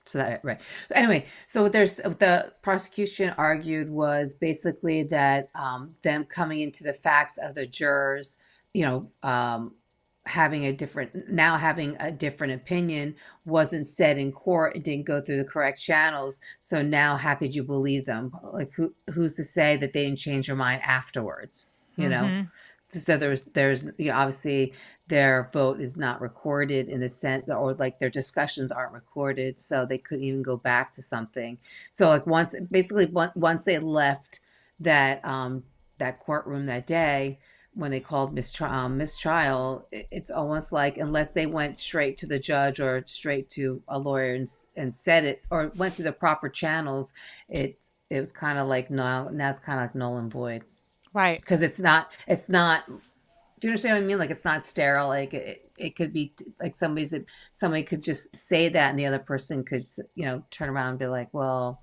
So that, right. Anyway, so what the prosecution argued was basically that them coming into the facts of the jurors, having a different opinion wasn't said in court. It didn't go through the correct channels. So now how could you believe them? Like, who's to say that they didn't change their mind afterwards? Mm-hmm. So there's obviously their vote is not recorded in the sense, or like their discussions aren't recorded, so they couldn't even go back to something. So like once they left that courtroom that day, when they called mistrial, it's almost like, unless they went straight to the judge or straight to a lawyer and said it, or went through the proper channels, it was kind of like, no, now it's kind of like null and void. Right. Because it's not, do you understand what I mean? Like, it's not sterile. Like, it could be like somebody could just say that, and the other person could, turn around and be like, well,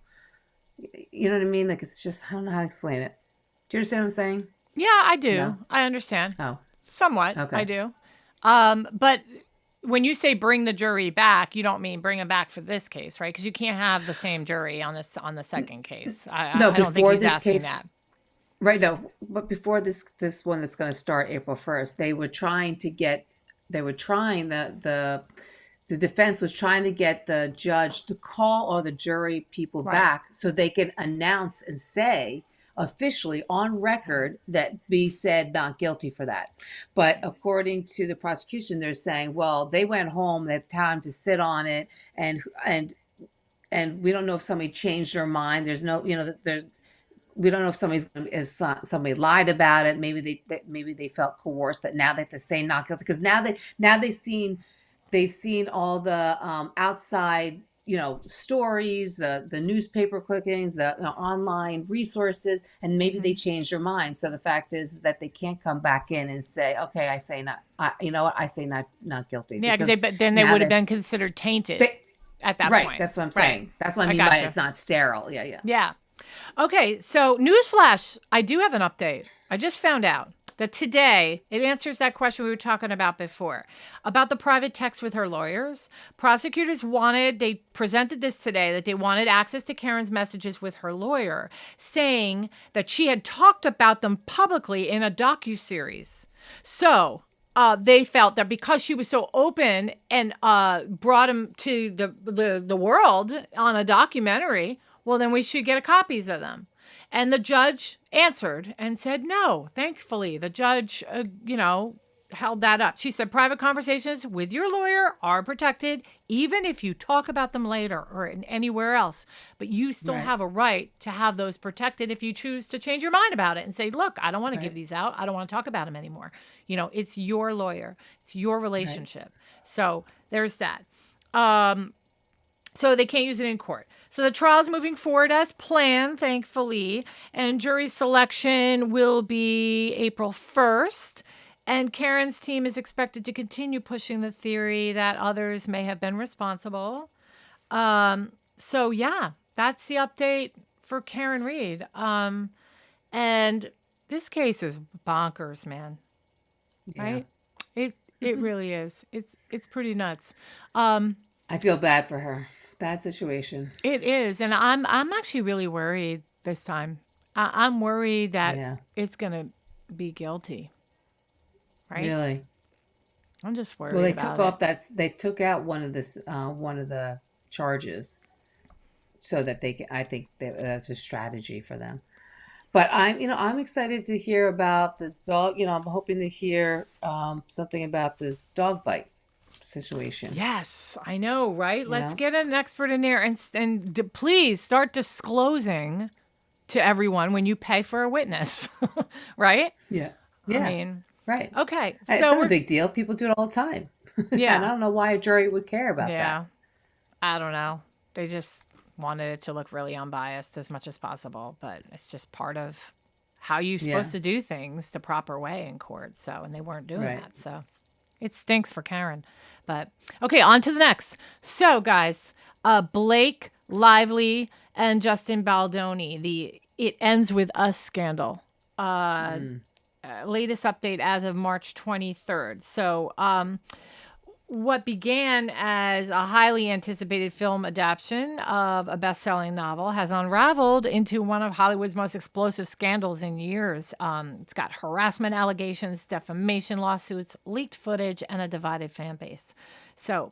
you know what I mean? Like, it's just, I don't know how to explain it. Do you understand what I'm saying? Yeah, I do. No? I understand. Oh, Somewhat. okay. I do. But when you say bring the jury back, you don't mean bring them back for this case, right? Because you can't have the same jury on the second case. I don't think he's asking that. Right. No, but before this one that's going to start April 1st, the defense was trying to get the judge to call all the jury people Right. back so they can announce and say officially on record that B said not guilty for that. But according to the prosecution, they're saying, well, they went home, they have time to sit on it, and we don't know if somebody changed their mind. There's no, we don't know if somebody lied about it. Maybe they felt coerced that now they have to say not guilty, because now they've seen all the outside stories, the newspaper clippings, the online resources, and maybe they changed their mind. So the fact is that they can't come back in and say, okay, I say not, I say not guilty. Yeah, but then they would have been considered tainted at that point. Right, that's what I'm saying. Right. That's what I mean by it's not sterile. Yeah. Yeah. Okay, so newsflash, I do have an update. I just found out that today, it answers that question we were talking about before, about the private text with her lawyers. Prosecutors they presented this today, that they wanted access to Karen's messages with her lawyer, saying that she had talked about them publicly in a docuseries. So they felt that because she was so open and brought them to the world on a documentary, well, then we should get copies of them. And the judge answered and said no. Thankfully, the judge, held that up. She said private conversations with your lawyer are protected, even if you talk about them later or anywhere else. But you still have a right to have those protected if you choose to change your mind about it and say, look, I don't want to give these out. I don't want to talk about them anymore. It's your lawyer. It's your relationship. So there's that. So they can't use it in court. So the trial's moving forward as planned, thankfully, and jury selection will be April 1st. And Karen's team is expected to continue pushing the theory that others may have been responsible. So yeah, that's the update for Karen Read. And this case is bonkers, man. Yeah. Right? It really is. It's pretty nuts. I feel bad for her. Bad situation. It is, and I'm actually really worried this time. I'm worried that it's gonna be guilty. Right? Really? I'm just worried. Well, they took out one of the charges, so that they can. I think that's a strategy for them. But I'm excited to hear about this dog. I'm hoping to hear something about this dog bite situation. Yes, I know, right? Let's get an expert in there and please start disclosing to everyone when you pay for a witness, right? Yeah. I mean, right. Okay, It's so not a big deal. People do it all the time. Yeah. And I don't know why a jury would care about that. Yeah, I don't know. They just wanted it to look really unbiased as much as possible, but it's just part of how you're supposed to do things the proper way in court. So, and they weren't doing that. So it stinks for Karen. But okay, on to the next. So guys, Blake Lively and Justin Baldoni, the It Ends With Us scandal. Latest update as of March 23rd. So what began as a highly anticipated film adaptation of a best-selling novel has unraveled into one of Hollywood's most explosive scandals in years. It's got harassment allegations, defamation lawsuits, leaked footage, and a divided fan base. So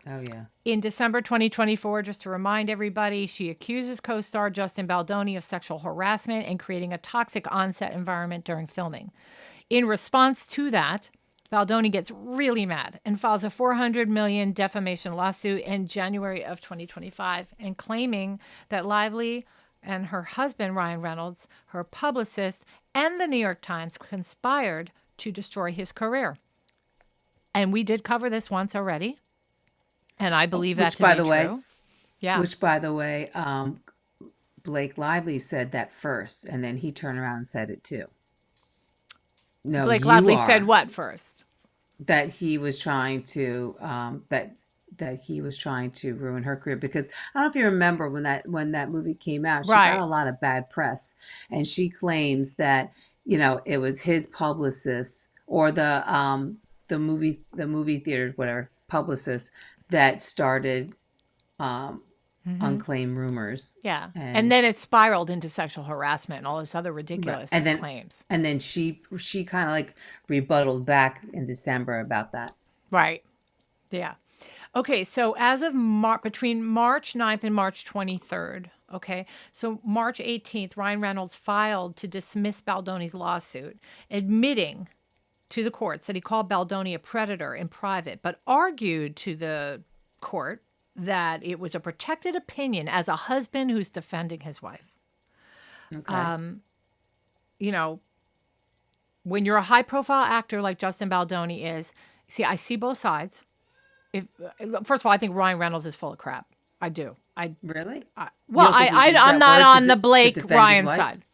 in December 2024, just to remind everybody, she accuses co-star Justin Baldoni of sexual harassment and creating a toxic on-set environment during filming. In response to that, Baldoni gets really mad and files a $400 million defamation lawsuit in January of 2025, and claiming that Lively and her husband, Ryan Reynolds, her publicist, and the New York Times conspired to destroy his career. And we did cover this once already, and I believe that to be true. Yeah. Which, by the way, Blake Lively said that first, and then he turned around and said it too. No, Blake Lively said what first? That he was trying to that he was trying to ruin her career, because I don't know if you remember when that movie came out, she got a lot of bad press, and she claims that it was his publicist or the movie theater whatever publicist that started unclaimed rumors. Yeah. And then it spiraled into sexual harassment and all this other ridiculous claims. And then she kind of like rebutted back in December about that. Right. Yeah. Okay. So as of between March 9th and March 23rd, okay, so March 18th, Ryan Reynolds filed to dismiss Baldoni's lawsuit, admitting to the courts that he called Baldoni a predator in private, but argued to the court that it was a protected opinion as a husband who's defending his wife. Okay. When you're a high-profile actor like Justin Baldoni is, I see both sides. First of all, I think Ryan Reynolds is full of crap. I do. Really? I'm not on the Blake Ryan side.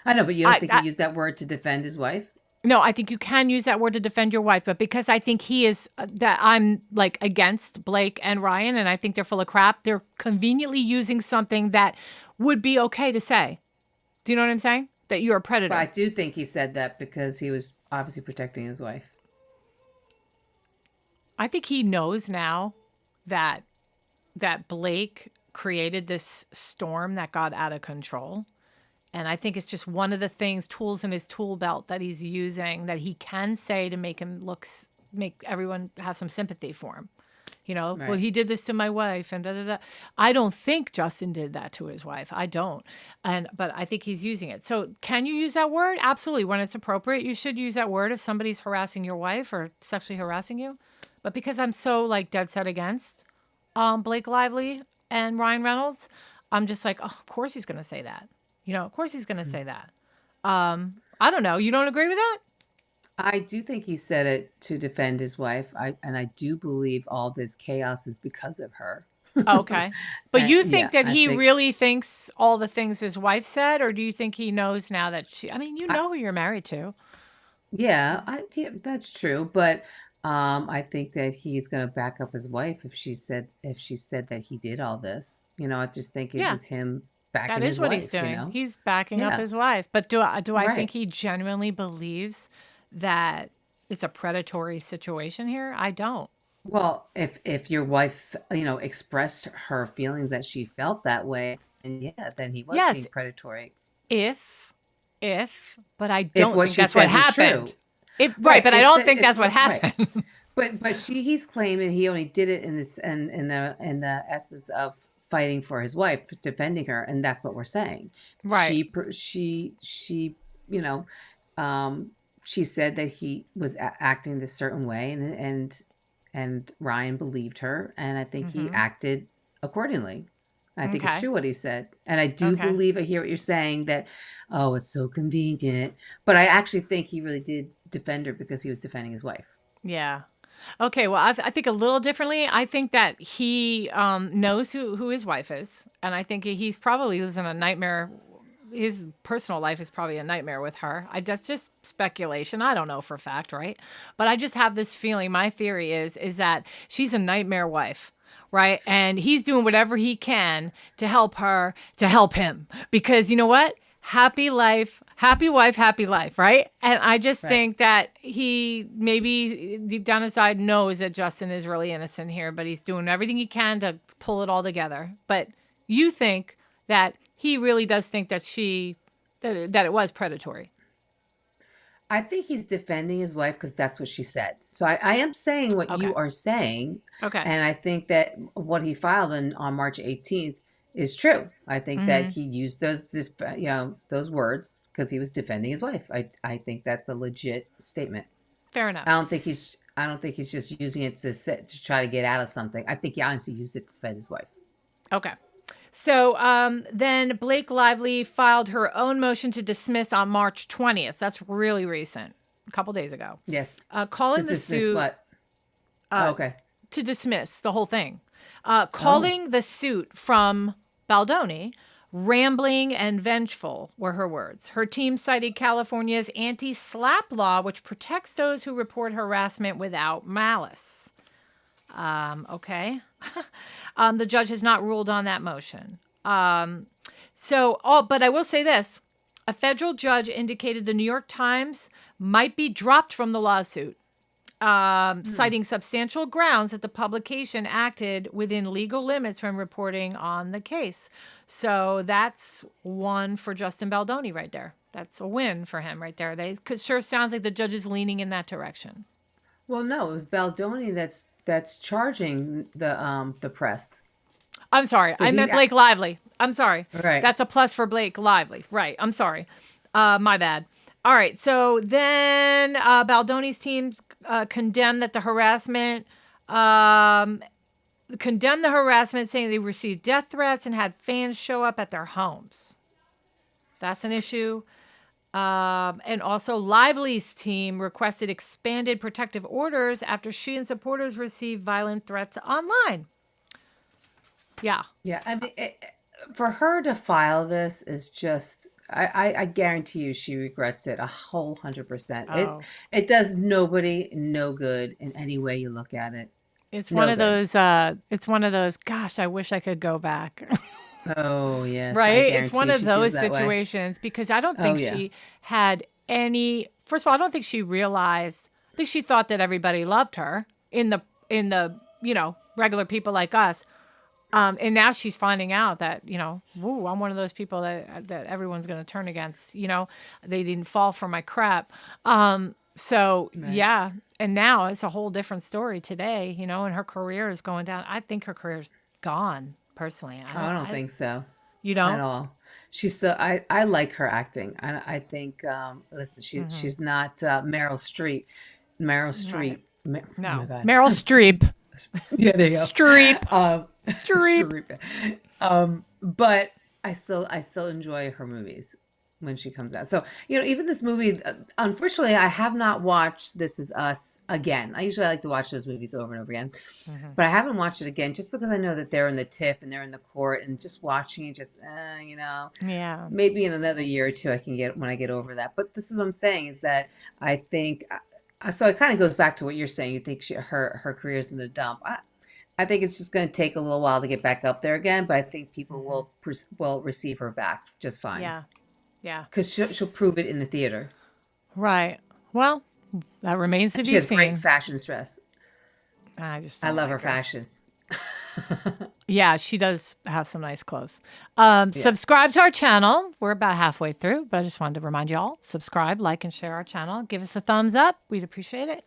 I know, but you don't think he used that word to defend his wife? No, I think you can use that word to defend your wife, but because I think he is that I'm like against Blake and Ryan, and I think they're full of crap. They're conveniently using something that would be okay to say. Do you know what I'm saying? That you're a predator. But I do think he said that because he was obviously protecting his wife. I think he knows now that Blake created this storm that got out of control. And I think it's just one of the tools in his tool belt that he's using that he can say to make everyone have some sympathy for him. Right. Well, he did this to my wife and da da da. I don't think Justin did that to his wife. I don't. But I think he's using it. So can you use that word? Absolutely. When it's appropriate, you should use that word if somebody's harassing your wife or sexually harassing you. But because I'm so dead set against Blake Lively and Ryan Reynolds, I'm just like, oh, of course he's going to say that. Of course he's going to say that. I don't know. You don't agree with that? I do think he said it to defend his wife. And I do believe all this chaos is because of her. Okay. But you think that he really thinks all the things his wife said, or do you think he knows now that who you're married to? Yeah, that's true. But I think that he's going to back up his wife if she said that he did all this. I just think it was him. That is what he's doing. He's backing up his wife. But do I think he genuinely believes that it's a predatory situation here? I don't. Well, if your wife, expressed her feelings that she felt that way, then he was being predatory. But I don't think that's what happened. But I don't think that's what happened. Right. But he's claiming he only did it in the essence of fighting for his wife, defending her, and that's what we're saying. Right. She said that he was acting this certain way, and Ryan believed her, and I think he acted accordingly. I think it's true what he said, and I do believe I hear what you're saying that, oh, it's so convenient, but I actually think he really did defend her because he was defending his wife. Yeah. Okay, well, I think a little differently. I think that he knows who his wife is, and I think he's probably losing a nightmare. His personal life is probably a nightmare with her. Just speculation. I don't know for a fact, right? But I just have this feeling. My theory is that she's a nightmare wife, right? And he's doing whatever he can to help her, to help him, because you know what? Happy life, happy wife, happy life, right? And I just think that he maybe deep down inside knows that Justin is really innocent here, but he's doing everything he can to pull it all together. But you think that he really does think that that it was predatory. I think he's defending his wife because that's what she said. So I am saying what you are saying. Okay. And I think that what he filed on March 18th is true. I think that he used those words because he was defending his wife. I think that's a legit statement. Fair enough. I don't think he's just using it to try to get out of something. I think he honestly used it to defend his wife. Okay. So then Blake Lively filed her own motion to dismiss on March 20th. That's really recent, a couple days ago. Yes. Calling to the dismiss suit. what? Okay. To dismiss the whole thing. Calling the suit from Baldoni rambling and vengeful were her words. Her team cited California's anti-SLAPP law, which protects those who report harassment without malice. Okay. The judge has not ruled on that motion. But I will say this. A federal judge indicated the New York Times might be dropped from the lawsuit, citing substantial grounds that the publication acted within legal limits when reporting on the case. So that's one for Justin Baldoni right there. That's a win for him right there. It sure sounds like the judge is leaning in that direction. Well, no, it was Baldoni that's charging the press. I'm sorry. I meant Blake Lively. I'm sorry. Right. That's a plus for Blake Lively. Right. I'm sorry. My bad. All right. So then Baldoni's team condemned the harassment, saying they received death threats and had fans show up at their homes. That's an issue. And also Lively's team requested expanded protective orders after she and supporters received violent threats online. Yeah. Yeah. I mean, for her to file this is just, I guarantee you she regrets it 100%. Oh. It does nobody no good in any way you look at it. It's one of those, gosh, I wish I could go back. Oh, yes. Right? It's one of those situations because I don't think she had any, first of all, I don't think she realized, I think she thought that everybody loved her in the, regular people like us. And now she's finding out that, I'm one of those people that everyone's going to turn against, they didn't fall for my crap. Yeah. And now it's a whole different story today, and her career is going down. I think her career's gone personally. I don't think so. You don't? At all. She's still, I like her acting. I think, listen, she's not Meryl Streep. Meryl Streep. Right. No. Oh Meryl Streep. Yeah, there you go. Streep. But I still enjoy her movies when she comes out. So, even this movie, unfortunately, I have not watched This Is Us again. I usually like to watch those movies over and over again, but I haven't watched it again just because I know that they're in the TIFF and they're in the court and just watching it, yeah, maybe in another year or two I can when I get over that. But this is what I'm saying is that I think, so it kind of goes back to what you're saying. You think her career's in the dump. I think it's just going to take a little while to get back up there again, but I think people will receive her back just fine. Yeah. Yeah. Because she'll prove it in the theater. Right. Well, that remains to be seen. She has great fashion stress. I love her fashion. Yeah, she does have some nice clothes. Subscribe to our channel. We're about halfway through, but I just wanted to remind you all, subscribe, like, and share our channel. Give us a thumbs up. We'd appreciate it.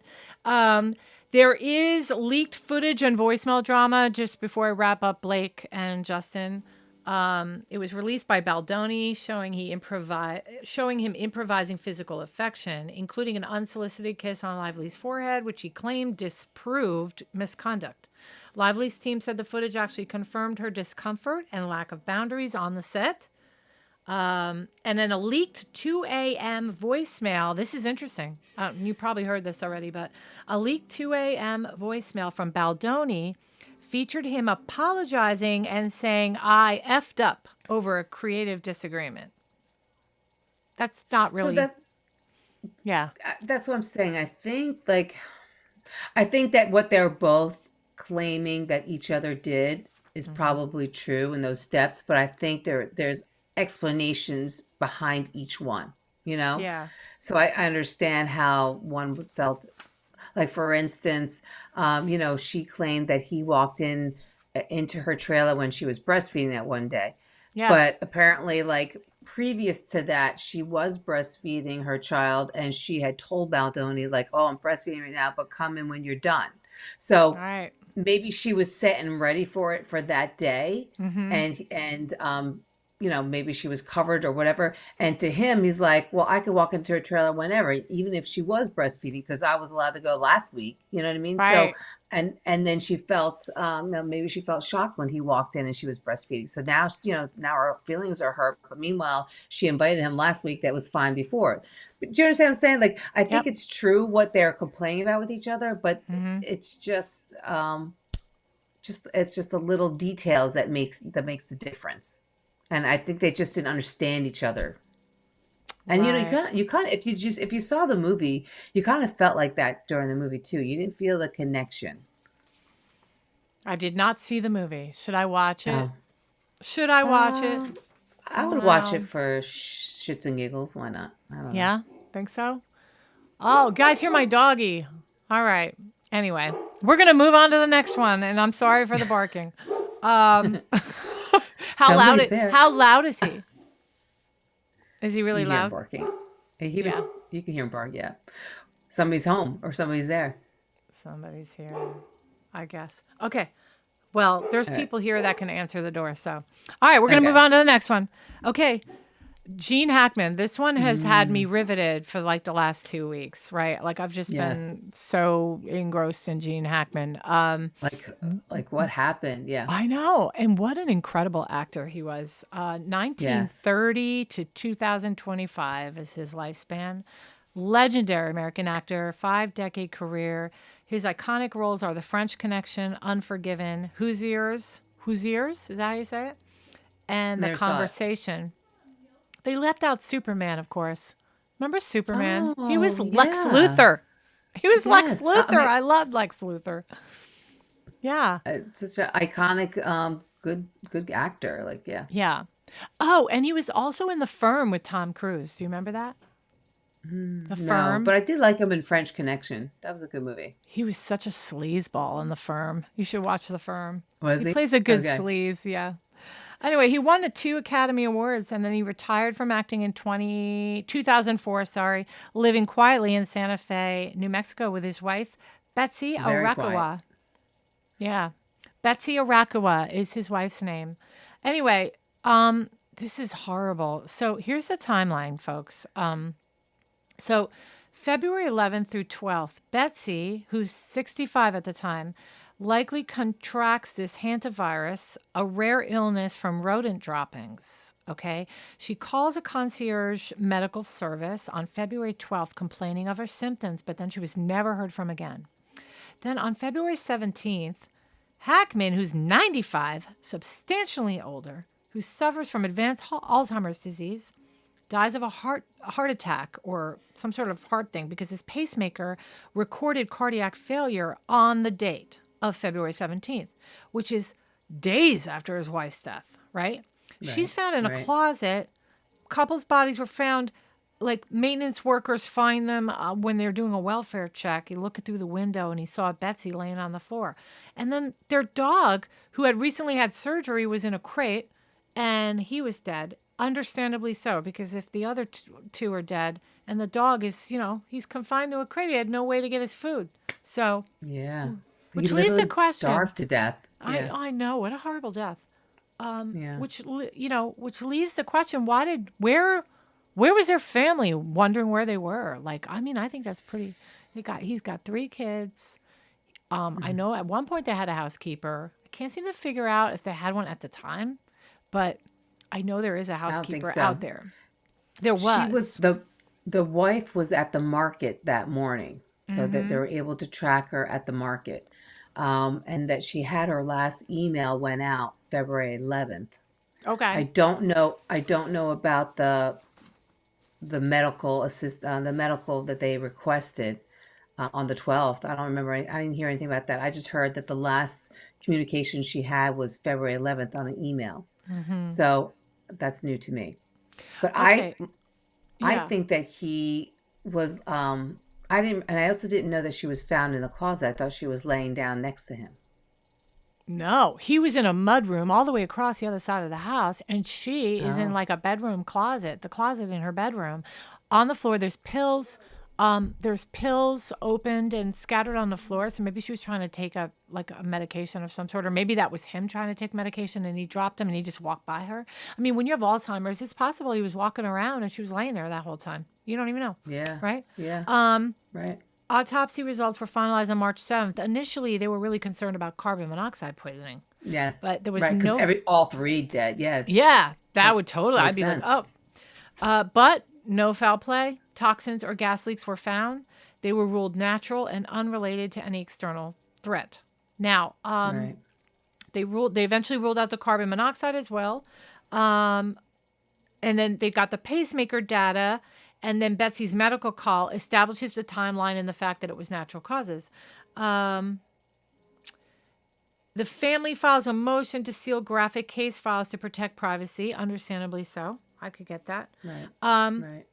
There is leaked footage and voicemail drama just before I wrap up Blake and Justin. It was released by Baldoni, showing him improvising physical affection, including an unsolicited kiss on Lively's forehead, which he claimed disproved misconduct. Lively's team said the footage actually confirmed her discomfort and lack of boundaries on the set. And then a leaked 2 a.m. voicemail. This is interesting. You probably heard this already, but a leaked 2 a.m. voicemail from Baldoni featured him apologizing and saying, "I effed up" over a creative disagreement. That's not really. So that's what I'm saying. I think that what they're both claiming that each other did is probably true in those steps, but I think there's explanations behind each one, Yeah. So I understand how one felt. Like, for instance, she claimed that he walked into her trailer when she was breastfeeding that one day. Yeah. But apparently, previous to that, she was breastfeeding her child, and she had told Baldoni, "Oh, I'm breastfeeding right now, but come in when you're done." So maybe she was set and ready for it for that day, and maybe she was covered or whatever. And to him, he's like, well, I could walk into her trailer whenever, even if she was breastfeeding, because I was allowed to go last week. You know what I mean? So, Right. and then she felt, maybe she felt shocked when he walked in and she was breastfeeding. So now, now her feelings are hurt. But meanwhile, she invited him last week. That was fine before. But do you understand what I'm saying? Like, I think Yep. it's true what they're complaining about with each other, but Mm-hmm. it's just it's just the little details that makes the difference. And I think they just didn't understand each other. And Right. you kind of if you saw the movie, you kind of felt like that during the movie too. You didn't feel the connection. I did not see the movie. Should I watch it? Oh, Should I watch it? um, I I don't would watch it know. for shits and giggles. Why not? I don't know. Yeah, think so? Oh, guys, hear my doggy. All right. Anyway, we're going to move on to the next one, and I'm sorry for the barking. Um, Somebody's there. how loud is he? Is he really You hear him loud? barking. He was. Yeah. You can hear him bark. Yeah, somebody's home or somebody's there. Somebody's here, I guess. Okay. Well, there's All right. people here that can answer the door. So, all right, we're going to move Okay. on to the next one. Okay. Gene Hackman. This one has had me Mm, riveted for like the last 2 weeks, right? Like I've just yes. been so engrossed in Gene Hackman. Like what happened? Yeah. I know. And what an incredible actor he was. Yes. 1930 to 2025 is his lifespan. Legendary American actor, 5-decade career. His iconic roles are The French Connection, Unforgiven, Hoosiers. Hoosiers? Is that how you say it? And The Never saw it. Conversation. They left out Superman, of course. Remember Superman? He was Oh, Lex yeah. Luthor. He was Lex Yes. I Luthor. mean, I loved Lex Luthor. Yeah. it's such an iconic, good actor. Like, yeah. Yeah. Oh, and he was also in The Firm with Tom Cruise. Do you remember that? The No, Firm. but I did like him in French Connection. That was a good movie. He was such a sleazeball in The Firm. You should watch The Firm. Was He he? plays a good Okay. sleaze, yeah. Anyway, he won 2 Academy Awards and then he retired from acting in 2004, sorry, living quietly in Santa Fe, New Mexico with his wife, Betsy Very quiet. Arakawa. Yeah. Betsy Arakawa is his wife's name. Anyway, this is horrible. So here's the timeline, folks. So February 11th through 12th, Betsy, who's 65 at the time, likely contracts this hantavirus, a rare illness from rodent droppings. Okay. She calls a concierge medical service on February 12th complaining of her symptoms, but then she was never heard from again. Then on February 17th, Hackman, who's 95, substantially older, who suffers from advanced Alzheimer's disease, dies of a heart attack or some sort of heart thing because his pacemaker recorded cardiac failure on the date of February 17th, which is days after his wife's death, right? She's Right. found in a Right. closet. Couples' bodies were found, like maintenance workers find them when they're doing a welfare check. He looked through the window and he saw Betsy laying on the floor. And then their dog, who had recently had surgery, was in a crate and he was dead. Understandably so, because if the other two are dead and the dog is, he's confined to a crate, he had no way to get his food. So, Yeah. He which leaves the literally question. starved to death. Yeah. I know, what a horrible death. Yeah. Which leaves the question: where was their family? Wondering where they were. Like, I mean, I think that's pretty. He's got 3 kids. I know at one point they had a housekeeper. I can't seem to figure out if they had one at the time, but I know there is a I don't think housekeeper so. out there. There She was was. the wife was at the market that morning, so that they Mm-hmm. were able to track her at the market, and that she had her last email went out February 11th. I Okay. don't know. I don't know about the the medical that they requested on the 12th. I don't remember. I didn't hear anything about that. I just heard that the last communication she had was February 11th on an email. Mm-hmm. So that's new to me. But Okay. I Yeah. think that he was I didn't, and I also didn't know that she was found in the closet. I thought she was laying down next to him. No, he was in a mudroom all the way across the other side of the house, and she is in Oh, like a bedroom closet, the closet in her bedroom. On the floor, there's pills There's pills opened and scattered on the floor. So maybe she was trying to take a medication of some sort, or maybe that was him trying to take medication and he dropped them and he just walked by her. I mean, when you have Alzheimer's, it's possible he was walking around and she was laying there that whole time. You don't even know. Yeah. Right? Yeah. Right. Autopsy results were finalized on March 7th. Initially, they were really concerned about carbon monoxide poisoning. Yes. But there was right, no... all three dead, yes. Yeah, that would totally... I'd be sense. like, oh. But no foul play, toxins, or gas leaks were found. They were ruled natural and unrelated to any external threat. Now, right. they eventually ruled out the carbon monoxide as well. And then they got the pacemaker data, and then Betsy's medical call establishes the timeline and the fact that it was natural causes. The family files a motion to seal graphic case files to protect privacy, understandably so. I could get that. Right. Right.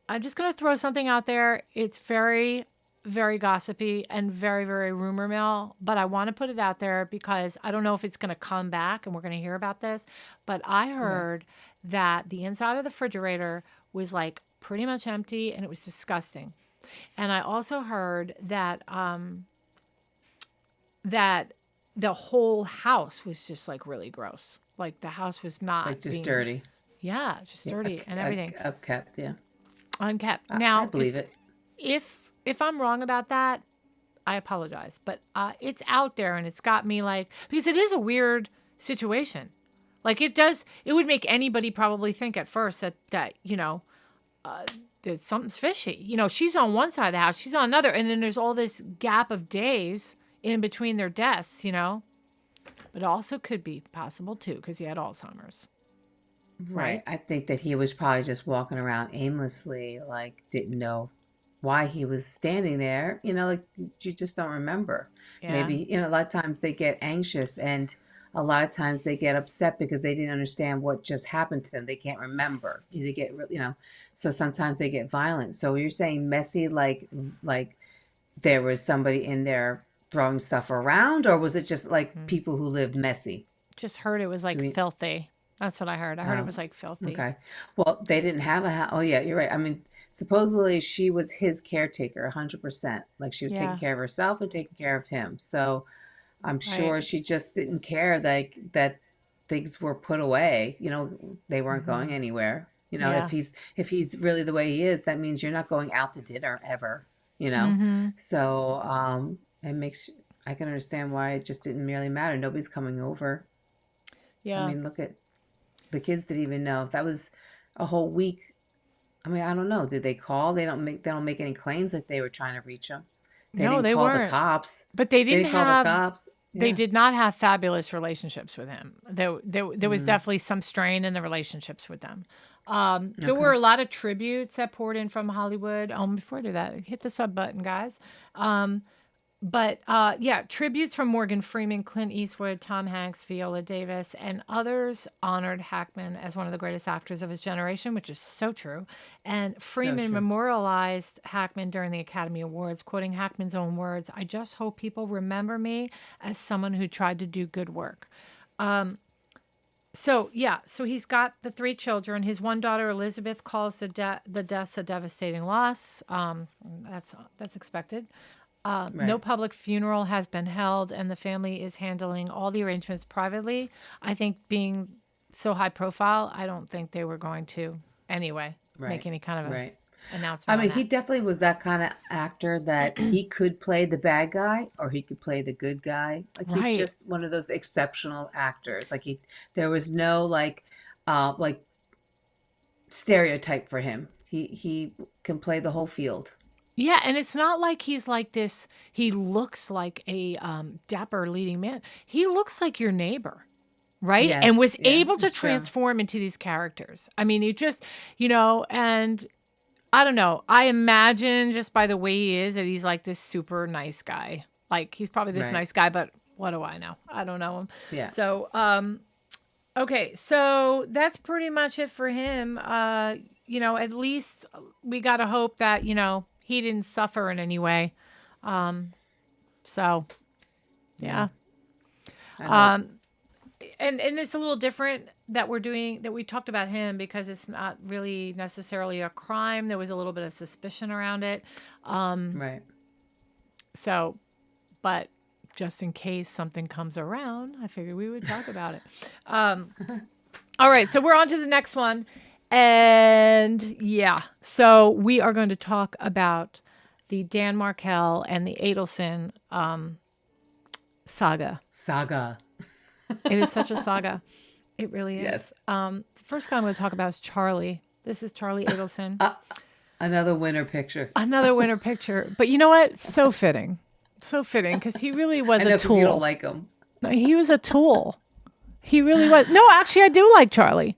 I'm just going to throw something out there. It's very, very gossipy and very, very rumor mill, but I want to put it out there because I don't know if it's going to come back and we're going to hear about this, but I heard that the inside of the refrigerator was like pretty much empty and it was disgusting. And I also heard that that the whole house was just like really gross. Like the house was not like just dirty. Yeah, just dirty and everything. Upkept, yeah. Unkept. Now, I believe it. If I'm wrong about that, I apologize. But it's out there and it's got me like, because it is a weird situation. Like it would make anybody probably think at first that you know, that something's fishy. You know, she's on one side of the house, she's on another, and then there's all this gap of days in between their deaths, you know. But it also could be possible too, because he had Alzheimer's. Right. I think that he was probably just walking around aimlessly, like didn't know why he was standing there. You know, like you just don't remember. Yeah. Maybe, you know, a lot of times they get anxious and a lot of times they get upset because they didn't understand what just happened to them. They can't remember. They get, you know, so sometimes they get violent. So you're saying messy, like there was somebody in there throwing stuff around, or was it just like people who lived messy? Just heard it was like filthy. That's what I heard. I heard it was like filthy. Okay. Well, they didn't have a house. Oh, yeah, you're right. I mean, supposedly she was his caretaker 100%. Like she was taking care of herself and taking care of him. So I'm sure she just didn't care that things were put away. You know, they weren't going anywhere. You know, if he's really the way he is, that means you're not going out to dinner ever, you know? So I can understand why it just didn't really matter. Nobody's coming over. Yeah. I mean, look at the kids didn't even know if that was a whole week. I mean, I don't know. Did they call? They don't make any claims that they were trying to reach them. They didn't call the cops. But they didn't call the cops. They did not have fabulous relationships with him. There was definitely some strain in the relationships with them. There were a lot of tributes that poured in from Hollywood. Before I do that, hit the sub button, guys. But tributes from Morgan Freeman, Clint Eastwood, Tom Hanks, Viola Davis, and others honored Hackman as one of the greatest actors of his generation, which is so true. And Freeman memorialized Hackman during the Academy Awards, quoting Hackman's own words, "I just hope people remember me as someone who tried to do good work." So he's got the 3 children. His one daughter, Elizabeth, calls the deaths a devastating loss. That's expected. No public funeral has been held, and the family is handling all the arrangements privately. I think being so high profile, I don't think they were going to anyway make any kind of announcement. I mean, he definitely was that kind of actor that he could play the bad guy or he could play the good guy. Like he's just one of those exceptional actors. Like there was no like stereotype for him. He can play the whole field. Yeah, and it's not like he's like this. He looks like a dapper leading man. He looks like your neighbor, right? Yes, and was able to transform into these characters. I mean, he just, you know, and I don't know. I imagine just by the way he is that he's like this super nice guy. Like he's probably this nice guy, but what do I know? I don't know him. Yeah. So, okay, so that's pretty much it for him. You know, at least we got to hope that, you know, he didn't suffer in any way. So, yeah. And it's a little different that we talked about him because it's not really necessarily a crime. There was a little bit of suspicion around it. Right. So, but just in case something comes around, I figured we would talk about it. All right, so we're on to the next one. And yeah, so we are going to talk about the Dan Markel and the Adelson saga. Saga. It is such a saga. It really is. Yes. The first guy I'm going to talk about is Charlie. This is Charlie Adelson. Another winter picture. Another winter picture. But you know what? So fitting. So fitting because he really was I know, a 'cause tool. you don't like him. He was a tool. He really was. No, actually, I do like Charlie.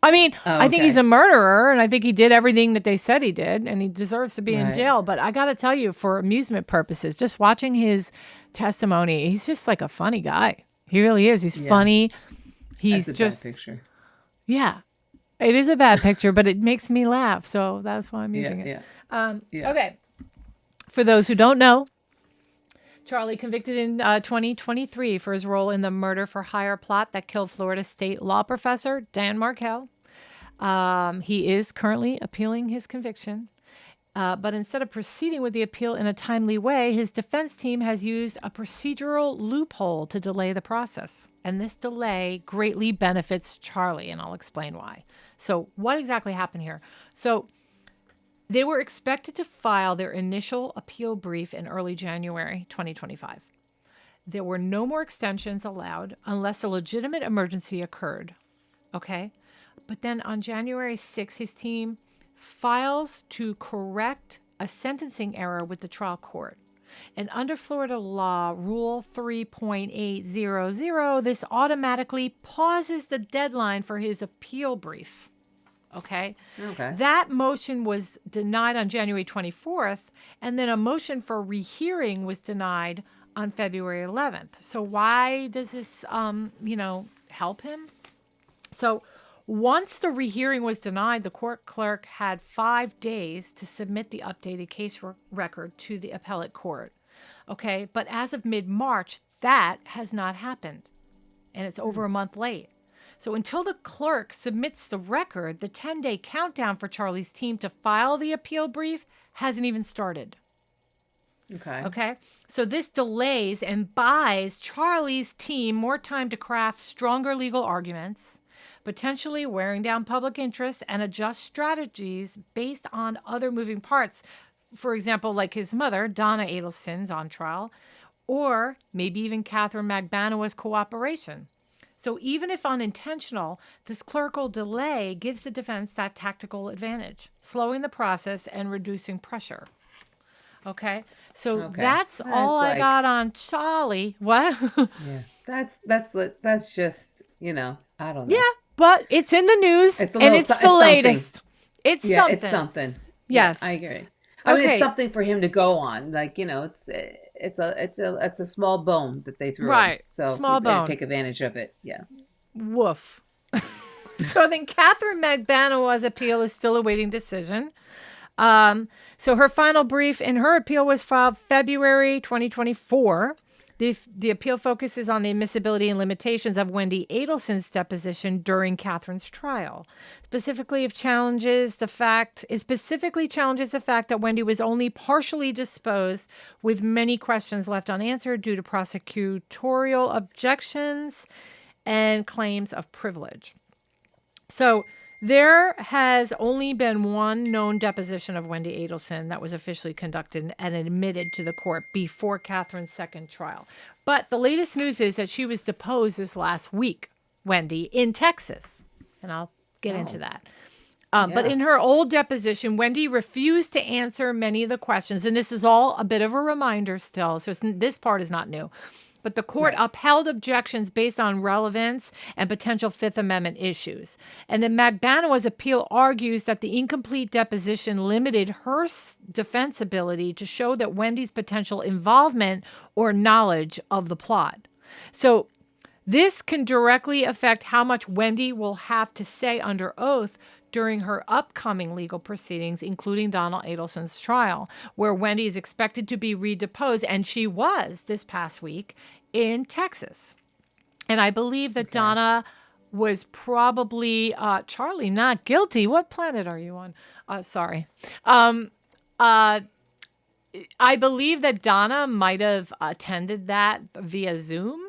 I mean, I think he's a murderer, and I think he did everything that they said he did, and he deserves to be in jail. But I got to tell you, for amusement purposes, just watching his testimony, he's just like a funny guy. He really is. He's funny. He's That's a just bad picture. Yeah, it is a bad picture, but it makes me laugh, so that's why I'm using it. Okay. For those who don't know, Charlie convicted in 2023 for his role in the murder for hire plot that killed Florida State law professor Dan Markel. He is currently appealing his conviction. But instead of proceeding with the appeal in a timely way, his defense team has used a procedural loophole to delay the process. And this delay greatly benefits Charlie, and I'll explain why. So what exactly happened here? So they were expected to file their initial appeal brief in early January 2025. There were no more extensions allowed unless a legitimate emergency occurred. Okay? But then on January 6th, his team files to correct a sentencing error with the trial court. And under Florida law, Rule 3.800, this automatically pauses the deadline for his appeal brief. Okay? That motion was denied on January 24th, and then a motion for rehearing was denied on February 11th. So why does this, help him? So once the rehearing was denied, the court clerk had 5 days to submit the updated case record to the appellate court. Okay, but as of mid-March, that has not happened, and it's over a month late. So until the clerk submits the record, the 10-day countdown for Charlie's team to file the appeal brief hasn't even started. Okay. So this delays and buys Charlie's team more time to craft stronger legal arguments, potentially wearing down public interest, and adjust strategies based on other moving parts. For example, like his mother, Donna Adelson's on trial, or maybe even Catherine Magbanoa's cooperation. So even if unintentional, this clerical delay gives the defense that tactical advantage, slowing the process and reducing pressure. Okay? So that's all I got on Charlie. What? Yeah. That's just, I don't know. Yeah, but it's in the news, and it's the latest. It's something. It's something. Yes. Yeah, I agree. I mean, it's something for him to go on. Like, it's a small bone that they threw him. So small bone. Take advantage of it. Yeah. Woof. So then Catherine Magbanoa's appeal is still awaiting decision. So her final brief in her appeal was filed February 2024. The appeal focuses on the admissibility and limitations of Wendi Adelson's deposition during Catherine's trial. Specifically challenges the fact that Wendi was only partially disposed, with many questions left unanswered due to prosecutorial objections and claims of privilege. So there has only been one known deposition of Wendi Adelson that was officially conducted and admitted to the court before Catherine's second trial. But the latest news is that she was deposed this last week, Wendi, in Texas. And I'll get into that. But in her old deposition, Wendi refused to answer many of the questions. And this is all a bit of a reminder still. So this part is not new. But the court upheld objections based on relevance and potential Fifth Amendment issues. And then Magbanoa's appeal argues that the incomplete deposition limited her defense ability to show that Wendi's potential involvement or knowledge of the plot. So this can directly affect how much Wendi will have to say under oath during her upcoming legal proceedings, including Donna Adelson's trial, where Wendi is expected to be redeposed, and she was this past week in Texas. And I believe that Donna was probably Charlie not guilty. What planet are you on? Sorry. I believe that Donna might have attended that via Zoom,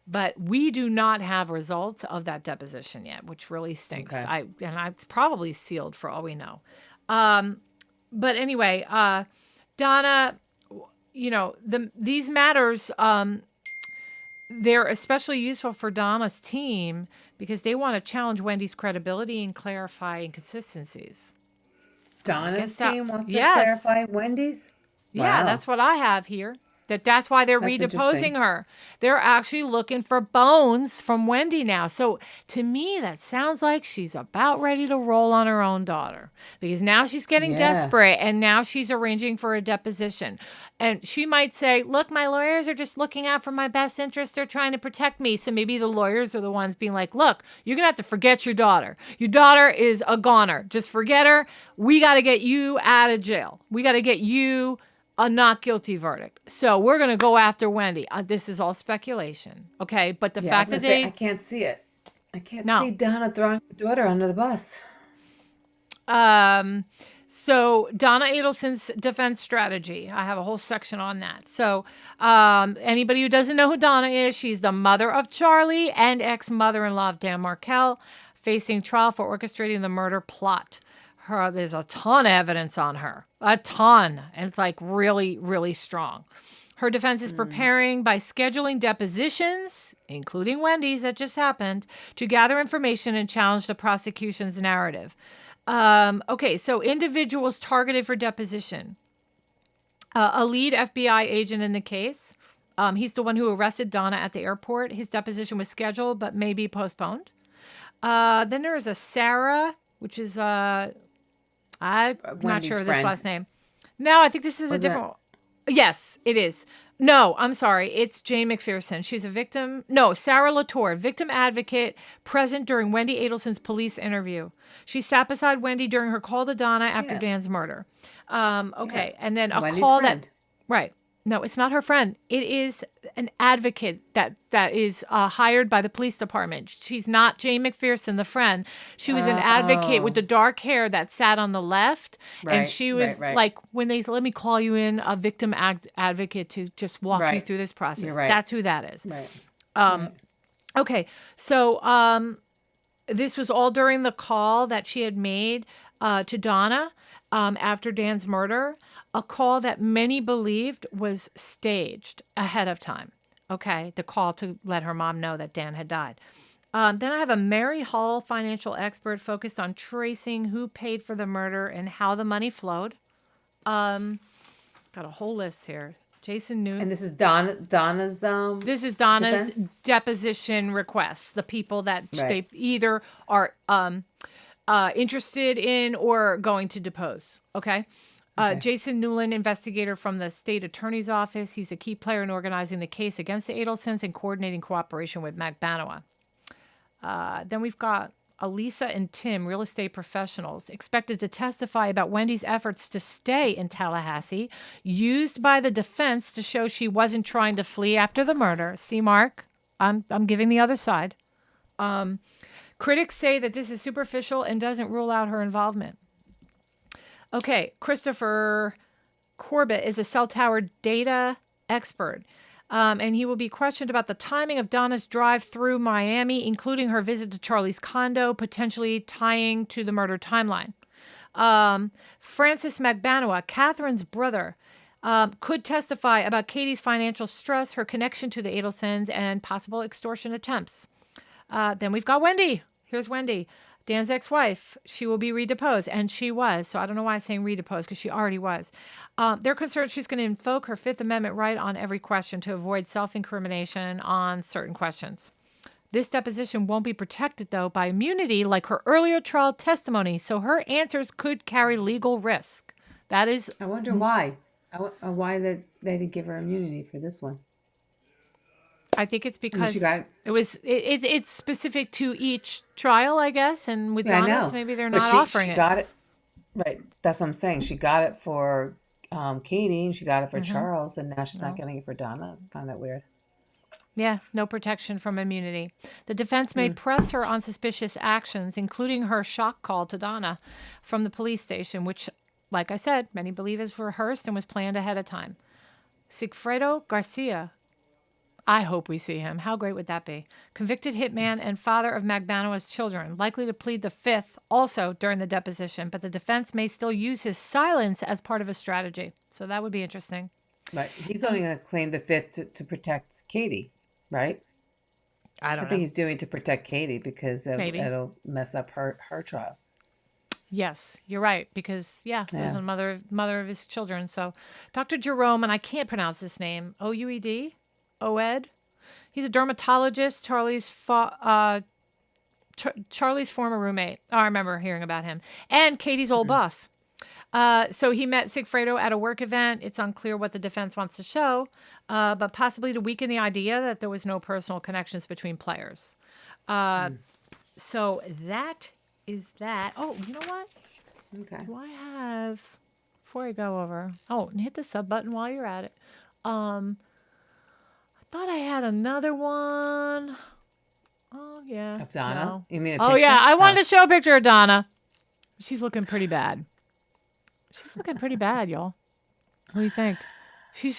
but we do not have results of that deposition yet, which really stinks. Okay. It's probably sealed for all we know. But anyway, Donna, these matters, they're especially useful for Donna's team because they want to challenge Wendy's credibility and clarify inconsistencies. Donna's team wants to Yes. clarify Wendy's? Yeah, Wow. that's what I have here. That's why they're That's redeposing interesting. her. They're actually looking for bones from Wendy now. So to me, that sounds like she's about ready to roll on her own daughter because now she's getting Yeah. desperate and now she's arranging for a deposition. And she might say, look, my lawyers are just looking out for my best interest. They're trying to protect me. So maybe the lawyers are the ones being like, look, you're going to have to forget your daughter. Your daughter is a goner. Just forget her. We got to get you out of jail. We got to get you a not guilty verdict. So we're going to go after Wendy. This is all speculation. Okay. But the Yeah, I was fact gonna that say, they, I can't see it. I can't No. see Donna throwing her daughter under the bus. so Donna Adelson's defense strategy, I have a whole section on that. So anybody who doesn't know who Donna is, she's the mother of Charlie and ex-mother-in-law of Dan Markel, facing trial for orchestrating the murder plot. There's a ton of evidence on her, a ton, and it's like really, really strong. Her defense is preparing by scheduling depositions, including Wendy's that just happened, to gather information and challenge the prosecution's narrative. Okay, so individuals targeted for deposition. A lead FBI agent in the case. He's the one who arrested Donna at the airport. His deposition was scheduled, but may be postponed. Then there is a Sarah, which is I'm not Wendy's sure of this friend. last name. No, I think this is a Was that- different. Yes, it is. No, I'm sorry. It's Jane McPherson. She's a victim. No, Sarah Latour, victim advocate, present during Wendy Adelson's police interview. She sat beside Wendy during her call to Donna after Yeah. Dan's murder. Okay, and then a Wendy's call friend. that. Right. No, it's not her friend. It is an advocate that is hired by the police department. She's not Jane McPherson, the friend. She was an advocate with the dark hair that sat on the left. And Right, she was right. like, when they let me call you in, a victim advocate to just walk you Right. through this process. You're right. That's who that is. Right. Okay, so this was all during the call that she had made to Donna after Dan's murder, a call that many believed was staged ahead of time. Okay, the call to let her mom know that Dan had died. Then I have a Mary Hall financial expert focused on tracing who paid for the murder and how the money flowed. Got a whole list here. Jason Newton. And this is Donna's This is Donna's defense? deposition requests. The people that Right. they either are interested in or going to depose. Okay. Jason Newland, investigator from the state attorney's office. He's a key player in organizing the case against the Adelsons and coordinating cooperation with Mac Banoa. Then we've got Elisa and Tim, real estate professionals, expected to testify about Wendy's efforts to stay in Tallahassee, used by the defense to show she wasn't trying to flee after the murder. See, Mark, I'm giving the other side. Critics say that this is superficial and doesn't rule out her involvement. Okay, Christopher Corbett is a cell tower data expert. And he will be questioned about the timing of Donna's drive through Miami, including her visit to Charlie's condo, potentially tying to the murder timeline. Francis McBanoa, Catherine's brother, could testify about Katie's financial stress, her connection to the Adelsons, and possible extortion attempts. Then we've got Wendy. Here's Wendy, Dan's ex-wife. She will be redeposed, and she was. So I don't know why I'm saying redeposed, because she already was. They're concerned she's going to invoke her Fifth Amendment right on every question to avoid self-incrimination on certain questions. This deposition won't be protected, though, by immunity like her earlier trial testimony, so her answers could carry legal risk. That is, I wonder why. Why that they didn't give her immunity for this one. I think it's because she got- it's specific to each trial, I guess, and with Yeah, I Donna's, know. maybe they're But not she offering it. got it. Right. That's what I'm saying. She got it for Katie, and she got it for Charles, and now she's not getting it for Donna. I find that weird. Yeah, no protection from immunity. The defense may press her on suspicious actions, including her shock call to Donna from the police station, which, like I said, many believe is rehearsed and was planned ahead of time. Sigfredo Garcia. I hope we see him. How great would that be? Convicted hitman and father of Magbanaw's children, likely to plead the fifth also during the deposition, but the defense may still use his silence as part of a strategy. So that would be interesting. Right. He's only going to claim the fifth to protect Katie, right? I I think he's doing it to protect Katie because Maybe. it'll mess up her trial. Yes, you're right. Because, there's a mother of his children. So Dr. Jerome, and I can't pronounce his name, Oued? Oed. He's a dermatologist, Charlie's former roommate. Oh, I remember hearing about him. And Katie's old boss. So he met Sigfredo at a work event. It's unclear what the defense wants to show, but possibly to weaken the idea that there was no personal connections between players. So that is that. Oh, you know what? Okay. Do I have, before I go over, and hit the sub button while you're at it. I thought I had another one. Oh, yeah. Of Donna? No. You mean a Oh, picture? yeah. I wanted to show a picture of Donna. She's looking pretty bad. She's looking pretty bad, y'all. What do you think?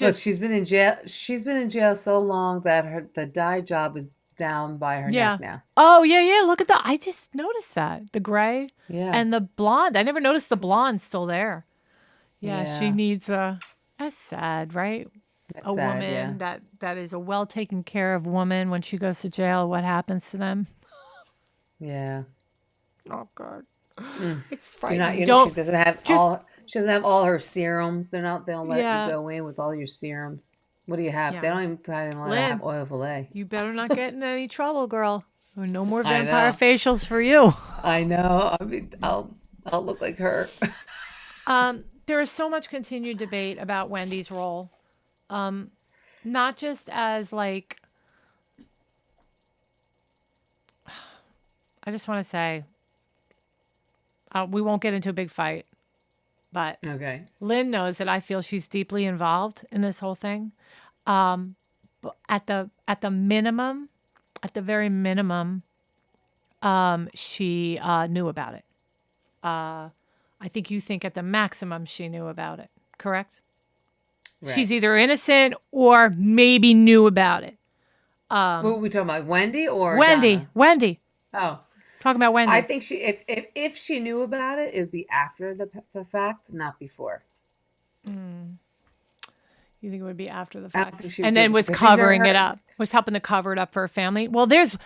Look, she's been in jail. She's been in jail so long that the dye job is down by her neck now. Oh, yeah. Look at I just noticed that. The gray Yeah. and the blonde. I never noticed the blonde still there. Yeah. She needs that's sad, right? That's a sad, woman that is a well taken care of woman, when she goes to jail, what happens to them? Yeah. Oh God. It's You're frightening. not, she doesn't have she doesn't have all her serums. They don't let you go in with all your serums. What do you have? Yeah. They don't even let you have oil fillet. You better not get in any trouble, girl. No more I vampire know. facials for you. I know. I mean, I'll look like her. There is so much continued debate about Wendy's role. Not just as like, I just want to say, we won't get into a big fight, but Okay. Lynn knows that I feel she's deeply involved in this whole thing. But at the minimum, at the very minimum, she knew about it. I think you think at the maximum she knew about it, correct? Right. She's either innocent or maybe knew about it. What are we talking about? Wendy or Wendy? Donna? Wendy. Oh, Talking about Wendy. I think if she knew about it, it would be after the fact, not before. You think it would be after the I don't fact? think she would And do then it was because these are covering it her- up. Was helping to cover it up for her family. Well, that's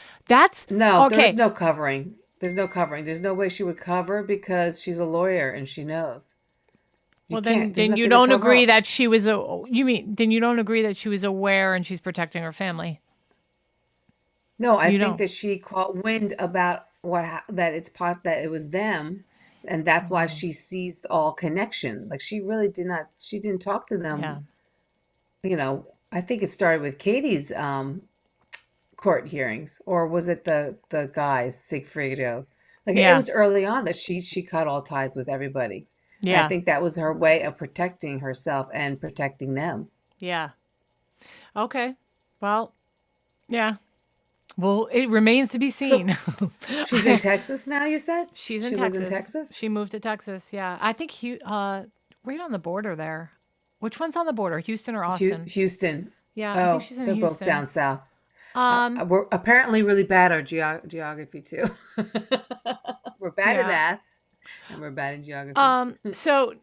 No, okay. there's no covering. There's no covering. There's no way she would cover because she's a lawyer and she knows. Well, There's then you nothing to don't cover agree up. that she was then you don't agree that she was aware and she's protecting her family. No, I You think don't. that she caught wind about that it was them, and that's why she ceased all connection. Like she really didn't talk to them. Yeah. You know, I think it started with Katie's court hearings, or was it the guys, Sigfredo? Like it Yeah. was early on that she cut all ties with everybody. And Yeah. I think that was her way of protecting herself and protecting them. Yeah. Okay. Well, yeah. Well, it remains to be seen. She's in Texas now, you said? She's in She Texas. lives in Texas? She moved to Texas. Yeah. I think right on the border there. Which one's on the border? Houston or Austin? Houston. Yeah, I Oh, think she's in they're Houston. both down south. Um, We're apparently really bad at geography too. We're bad Yeah. at math, and we're bad in geography. So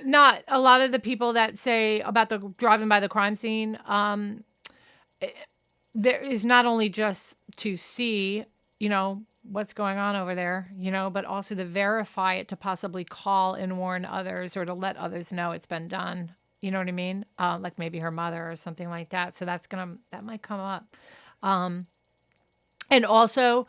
not a lot of the people that say about the driving by the crime scene, there is not only just to see, what's going on over there, but also to verify it, to possibly call and warn others or to let others know it's been done. You know what I mean? Like maybe her mother or something like that. So that might come up. And also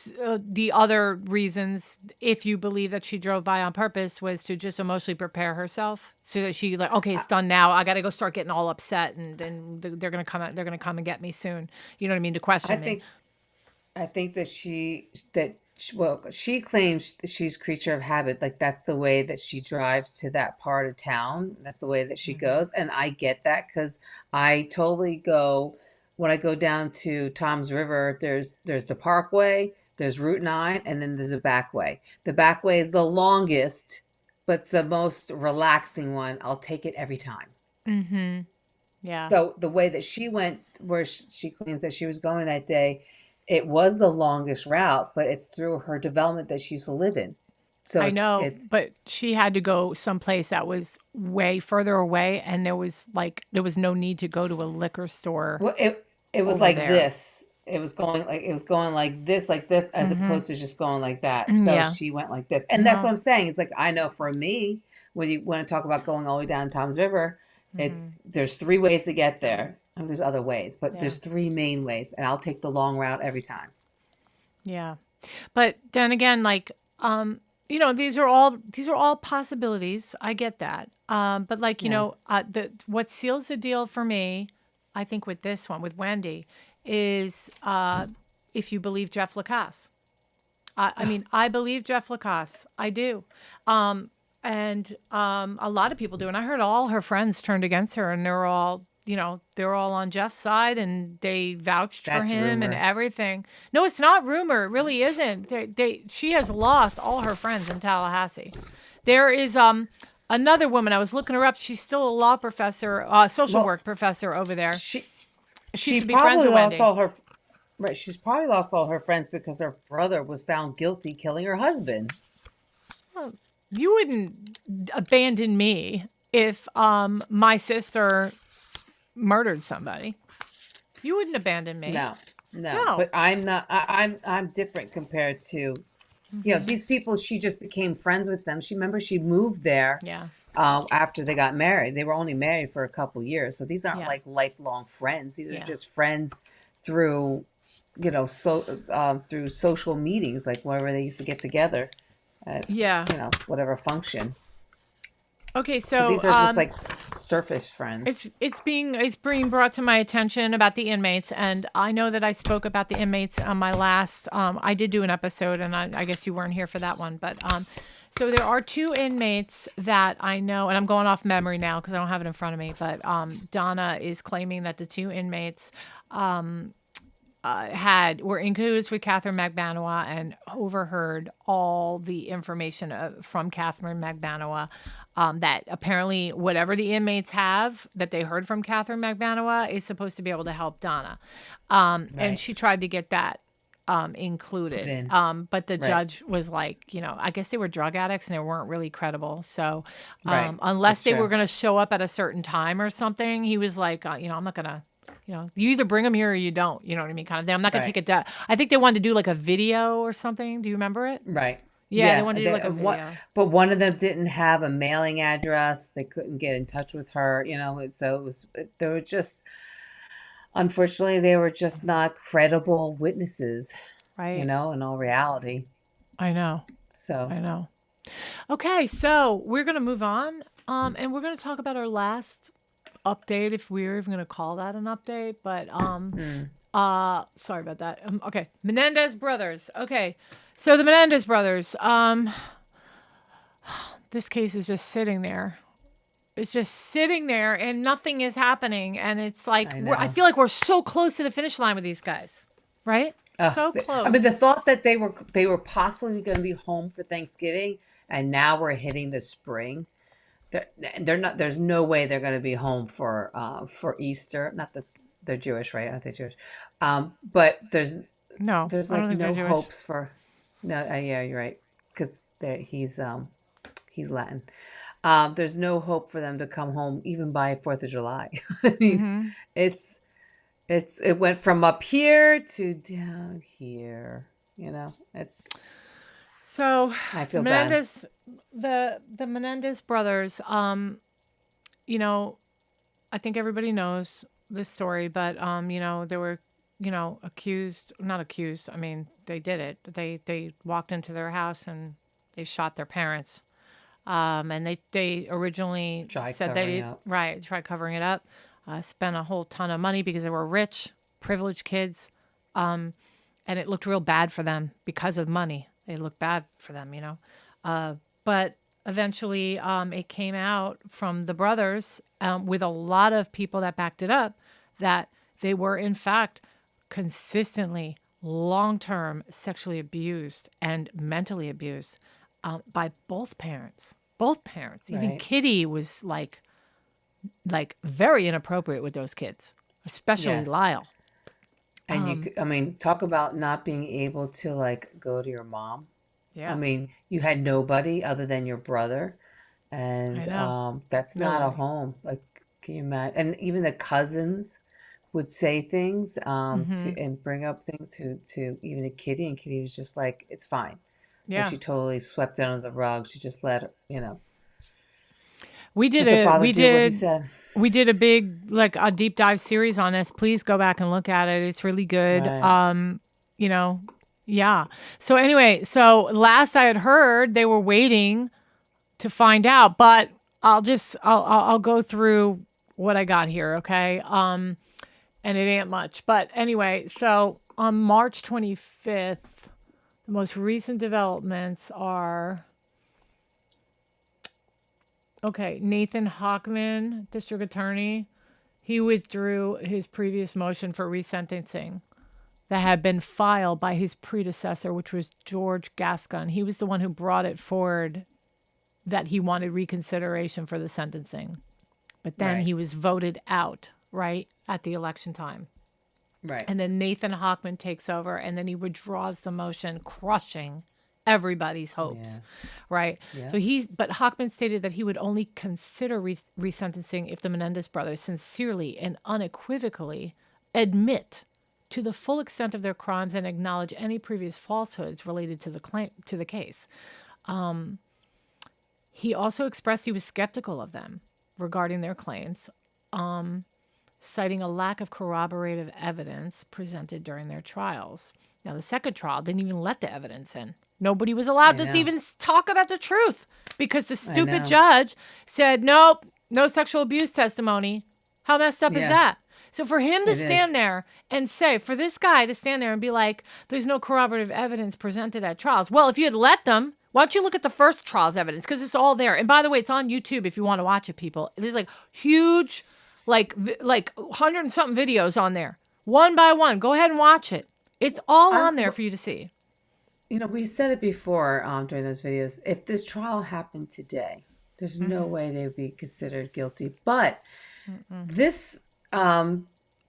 the other reasons, if you believe that she drove by on purpose, was to just emotionally prepare herself so that she okay, it's done now. I got to go start getting all upset and they're going to come out. They're going to come and get me soon. You know what I mean? To question me. I think that she claims that she's creature of habit. Like that's the way that she drives to that part of town. That's the way that she goes. And I get that because I totally go when I go down to Tom's River, there's the Parkway, there's Route 9, and then there's a back way. The back way is the longest, but it's the most relaxing one. I'll take it every time. Mm-hmm. Yeah. So the way that she went, where she claims that she was going that day, it was the longest route, but it's through her development that she used to live in. So I know, it's but she had to go someplace that was way further away, and there was no need to go to a liquor store well, it was over like there. this. It was going like this, as Mm-hmm. opposed to just going like that. So Yeah. she went like this, and that's what No. I'm saying. It's like I know for me, when you want to talk about going all the way down Tom's River, Mm-hmm. there's three ways to get there. I mean, there's other ways, but Yeah. there's three main ways, and I'll take the long route every time. Yeah. But then again, like, these are all possibilities. I get that. But like, Yeah. the what seals the deal for me, I think with this one, with Wendi, is if you believe Jeff Lacasse. I mean, I believe Jeff Lacasse. I do. And a lot of people do. And I heard all her friends turned against her, and they're all on Jeff's side, and they vouched for That's him and rumor. everything. No, it's not rumor. It really isn't. She has lost all her friends in Tallahassee. There is another woman. I was looking her up. She's still a law professor, social Well, work professor over there. she She used she to be friends probably with lost Wendi. all her right. She's probably lost all her friends because her brother was found guilty killing her husband. You wouldn't abandon me if my sister murdered somebody. You wouldn't abandon me. No, no, No. but I'm not. I'm different compared to Hmm. these people. She just became friends with them. She moved there Yeah. after they got married. They were only married for a couple years, so these aren't Yeah. like lifelong friends. These are Yeah. just friends through through social meetings, like wherever they used to get together at Yeah. whatever function. Okay, So so these are just like surface friends. it's being brought to my attention about the inmates, and I know that I spoke about the inmates on my last. I did do an episode, and I guess you weren't here for that one, but so there are two inmates that I know, and I'm going off memory now because I don't have it in front of me. But Donna is claiming that the two inmates were in cahoots with Catherine McManawa and overheard all the information from Catherine McManawa. That apparently whatever the inmates have that they heard from Catherine McManawa is supposed to be able to help Donna, and Right. she tried to get that Put included. in. But the Right. judge was like, I guess they were drug addicts and they weren't really credible. So Right. unless That's they were true. going to show up at a certain time or something, he was like, I'm not going to. You either bring them here or you don't. You know what I mean? Kind of thing. I'm not gonna take Right. it down. I think they wanted to do like a video or something. Do you remember it? Right. Yeah, they Yeah. wanted to do like a video. But one of them didn't have a mailing address. They couldn't get in touch with her, so they were just, unfortunately, they were just not credible witnesses, Right. in all reality. I know. So, I know. Okay, so we're gonna move on, and we're gonna talk about our last update, if we're even gonna call that an update. But mm, sorry about that. Okay, Menendez Brothers. Okay, so the Menendez Brothers. This case is just sitting there. It's just sitting there, and nothing is happening. And it's like I I know. feel like we're so close to the finish line with these guys, right? So I mean, close. the thought that they were possibly going to be home for Thanksgiving, and now we're hitting the spring. They're not. There's no way they're going to be home for Easter. Not that they're Jewish, right? Aren't they Jewish? But No, there's I don't like think they're no Jewish. hopes for. No, yeah, you're right. Because he's Latin. There's no hope for them to come home even by 4th of July. I mean, Hmm. it's it went from up here to down here. It's So I the feel bad. Menendez, the Menendez brothers. I think everybody knows this story, but they were, accused, not accused. I mean, they did it. They walked into their house and they shot their parents. And they originally Try said covering up. tried covering it up, spent a whole ton of money because they were rich, privileged kids, and it looked real bad for them because of money. It looked bad for them. But eventually, it came out from the brothers with a lot of people that backed it up that they were, in fact, consistently long-term sexually abused and mentally abused by both parents. Both parents. Even Right. Kitty was like very inappropriate with those kids, especially Yes. Lyle. And I mean, talk about not being able to like go to your mom. I Yeah, mean, you had nobody other than your brother, I and know. that's not a Nobody. home. Like, can you imagine? And even the cousins would say things Hmm. to and bring up things to even a Kitty, and Kitty was just like, "It's fine." Like Yeah. she totally swept it under the rug. She just We did let the a father we do what he did said. we did a big like a deep dive series on this. Please go back and look at it. It's really good. Right. You know, yeah. So anyway, so last I had heard they were waiting to find out, but I'll go through what I got here, okay? And it ain't much. But anyway, so on March 25th, the most recent developments are okay, Nathan Hackman, district attorney, he withdrew his previous motion for resentencing that had been filed by his predecessor, which was George Gascon. He was the one who brought it forward that he wanted reconsideration for the sentencing. But then Right. he was voted out, right, at the election time. Right. And then Nathan Hockman takes over and then he withdraws the motion, crushing everybody's hopes, Yeah. right? Yeah. So but Hockman stated that he would only consider resentencing if the Menendez brothers sincerely and unequivocally admit to the full extent of their crimes and acknowledge any previous falsehoods related to the case. He also expressed he was skeptical of them regarding their claims, citing a lack of corroborative evidence presented during their trials. Now, the second trial didn't even let the evidence in. Nobody was allowed I to know. even talk about the truth because the I stupid know. judge said, nope, no sexual abuse testimony. How messed up is Yeah. that? So for him to It is. stand there and say, for this guy to stand there and be like, there's no corroborative evidence presented at trials. Well, if you had let them, why don't you look at the first trial's evidence? Because it's all there. And by the way, it's on YouTube if you want to watch it, people. There's like huge, like 100 and something videos on there, one by one. Go ahead and watch it. It's all I'm, on there for you to see. we said it before during those videos. If this trial happened today, there's no way they would be considered guilty. But this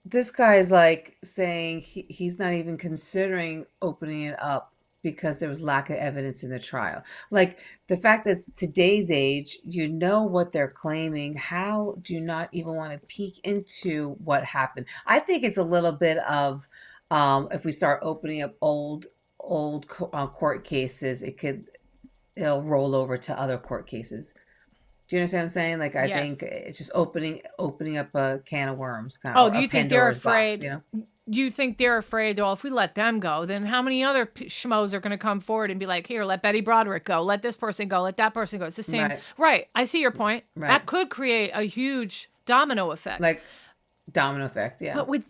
this guy is like saying he's not even considering opening it up because there was lack of evidence in the trial. Like the fact that today's age, you know what they're claiming. How do you not even want to peek into what happened? I think it's a little bit of if we start opening up court cases, it'll roll over to other court cases. Do you understand what I'm saying? Like I think Yes. it's just opening up a can of worms, kind of, Oh, or do a you think they're Pandora's box. afraid? You think they're afraid, well, if we let them go, then how many other schmoes are going to come forward and be like, here, let Betty Broderick go, let this person go, let that person go. It's the same. Right, Right. I see your point. right. That could create a huge domino effect. Like domino effect. Yeah, But with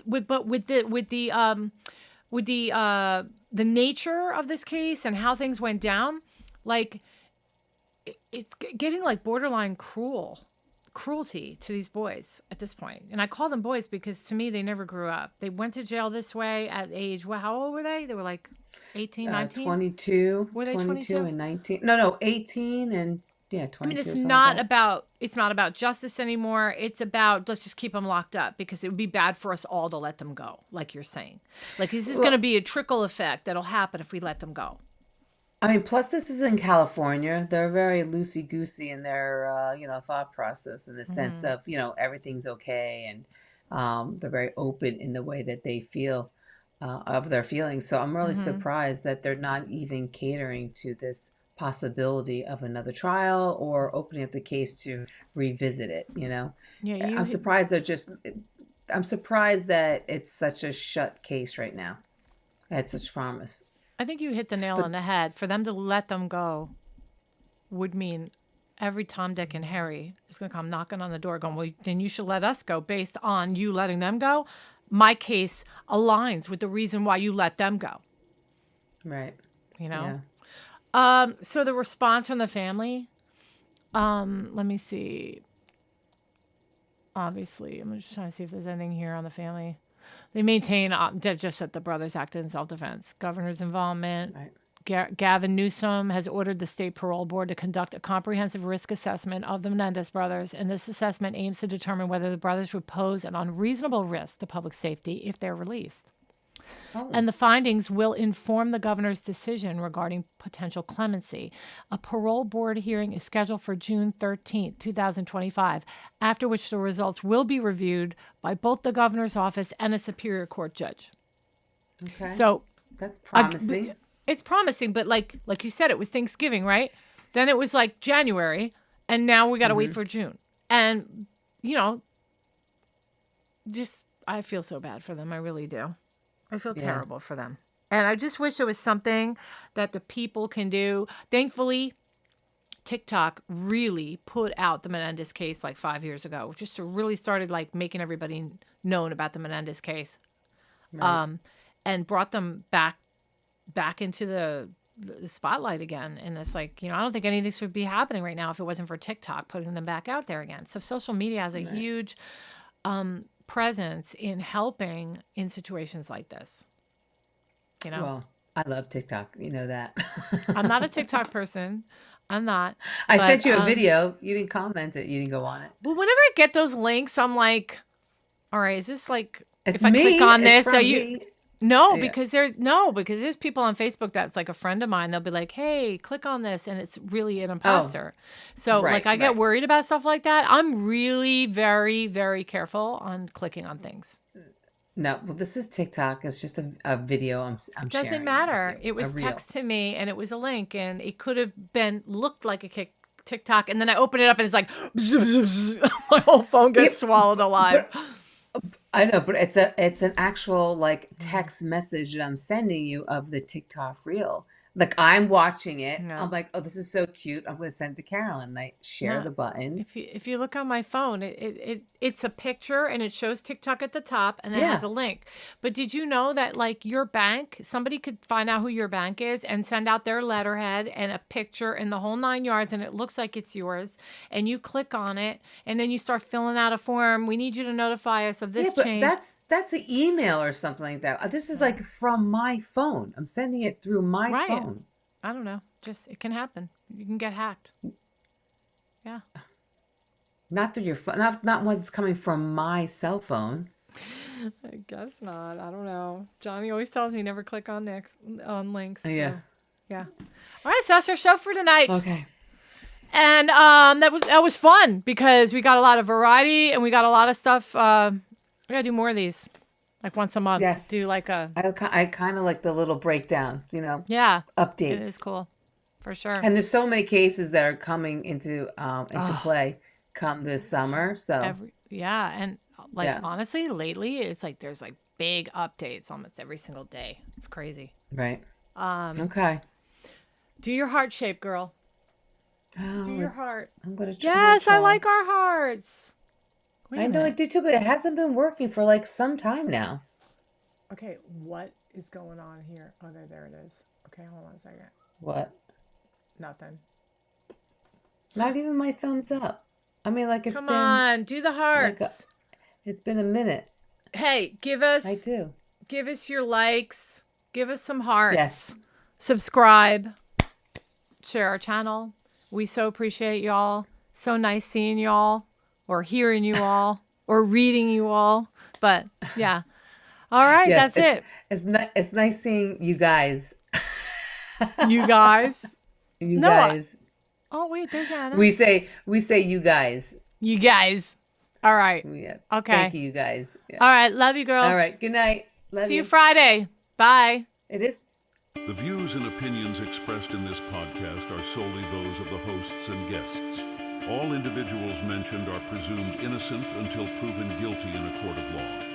the nature of this case and how things went down, like it's getting like borderline cruelty to these boys at this point. And I call them boys because to me they never grew up. They went to jail this way at age, well, how old were they? They were like 18, 19? 22, Were they 22 22? and 19. No, 18 and yeah, I mean, 22 or something like that. it's not about justice anymore. It's about let's just keep them locked up because it would be bad for us all to let them go, like you're saying. Like this is going to Well, be a trickle effect that'll happen if we let them go. I mean, plus this is in California. They're very loosey goosey in their thought process in the sense Hmm. of everything's okay, and they're very open in the way that they feel of their feelings. So I'm really Hmm. surprised that they're not even catering to this possibility of another trial or opening up the case to revisit it. Yeah, I'm surprised I'm surprised that it's such a shut case right now. I had such promise. I think you hit the nail on But the head. For them to let them go would mean every Tom, Dick, and Harry is going to come knocking on the door going, well, then you should let us go based on you letting them go. My case aligns with the reason why you let them go, right. you know? Yeah. So the response from the family, let me see. Obviously, I'm just trying to see if there's anything here on the family. They maintain just that the brothers acted in self-defense. Governor's involvement. Right. Gavin Newsom has ordered the state parole board to conduct a comprehensive risk assessment of the Menendez brothers, and this assessment aims to determine whether the brothers would pose an unreasonable risk to public safety if they're released. Oh. And the findings will inform the governor's decision regarding potential clemency. A parole board hearing is scheduled for June 13th, 2025, after which the results will be reviewed by both the governor's office and a superior court judge. Okay. So that's promising. It's promising, but like you said, it was Thanksgiving, right? Then it was like January, and now we got to wait for June. And, just I feel so bad for them. I really do. I feel terrible for them. And I just wish there was something that the people can do. Thankfully, TikTok really put out the Menendez case like 5 years ago, just to really started like making everybody known about the Menendez case, and brought them back into the spotlight again. And it's like, I don't think any of this would be happening right now if it wasn't for TikTok putting them back out there again. So social media has a huge presence in helping in situations like this. Well, I love TikTok. You know that. I'm not a TikTok person. I'm not. I sent you a video. You didn't comment it. You didn't go on it. Well, whenever I get those links, I'm like, all right, is this like, it's if I me. click on this, it's so me. Because there's people on Facebook that's like a friend of mine. They'll be like, "Hey, click on this," and it's really an imposter. So I get worried about stuff like that. I'm really very, very careful on clicking on things. No, well, this is TikTok. It's just a video. I'm It sharing. doesn't matter. It was reel. text to me, and it was a link, and it could have looked like a TikTok, and then I open it up, and it's like my whole phone gets swallowed alive. I know, but it's an actual like text message that I'm sending you of the TikTok reel. Like I'm watching it. No. I'm like, oh, this is so cute. I'm going to send it to Carolyn. I share the button. If you look on my phone, it's a picture and it shows TikTok at the top and it has a link. But did you know that like your bank, somebody could find out who your bank is and send out their letterhead and a picture and the whole 9 yards, and it looks like it's yours, and you click on it and then you start filling out a form. We need you to notify us of this change. But that's the email or something like that. This is like from my phone. I'm sending it through my phone. I don't know. It can happen. You can get hacked. Yeah. Not through your phone. Not what's coming from my cell phone. I guess not. I don't know. Johnny always tells me never click on links. So, yeah. Yeah. All right, so that's our show for tonight. Okay. And that was fun because we got a lot of variety and we got a lot of stuff. We gotta do more of these, like once a month. Yes. Do like a. I kind of like the little breakdown. Yeah. Updates. It is cool, for sure. And there's so many cases that are coming into play come this summer. So and honestly, lately it's like there's like big updates almost every single day. It's crazy. Right. Okay. Do your heart shape, girl. Oh, do your heart. I'm gonna try. Yes, I like our hearts. I know I do too, but it hasn't been working for like some time now. Okay, what is going on here? Oh, there it is. Okay, hold on a second. What? Nothing. Not even my thumbs up. I mean, like Come on, do the hearts. It's been a minute. Hey, give us. I do. Give us your likes. Give us some hearts. Yes. Subscribe. Share our channel. We so appreciate y'all. So nice seeing y'all. Or hearing you all, or reading you all, but yeah. All right, yes, that's it. It's nice seeing you guys. You guys. You guys. Oh wait, there's Anna. We say you guys. You guys. All right. Yeah. Okay. Thank you guys. Yeah. All right, love you, girl. All right. Good night. See you Friday. Bye. It is. The views and opinions expressed in this podcast are solely those of the hosts and guests. All individuals mentioned are presumed innocent until proven guilty in a court of law.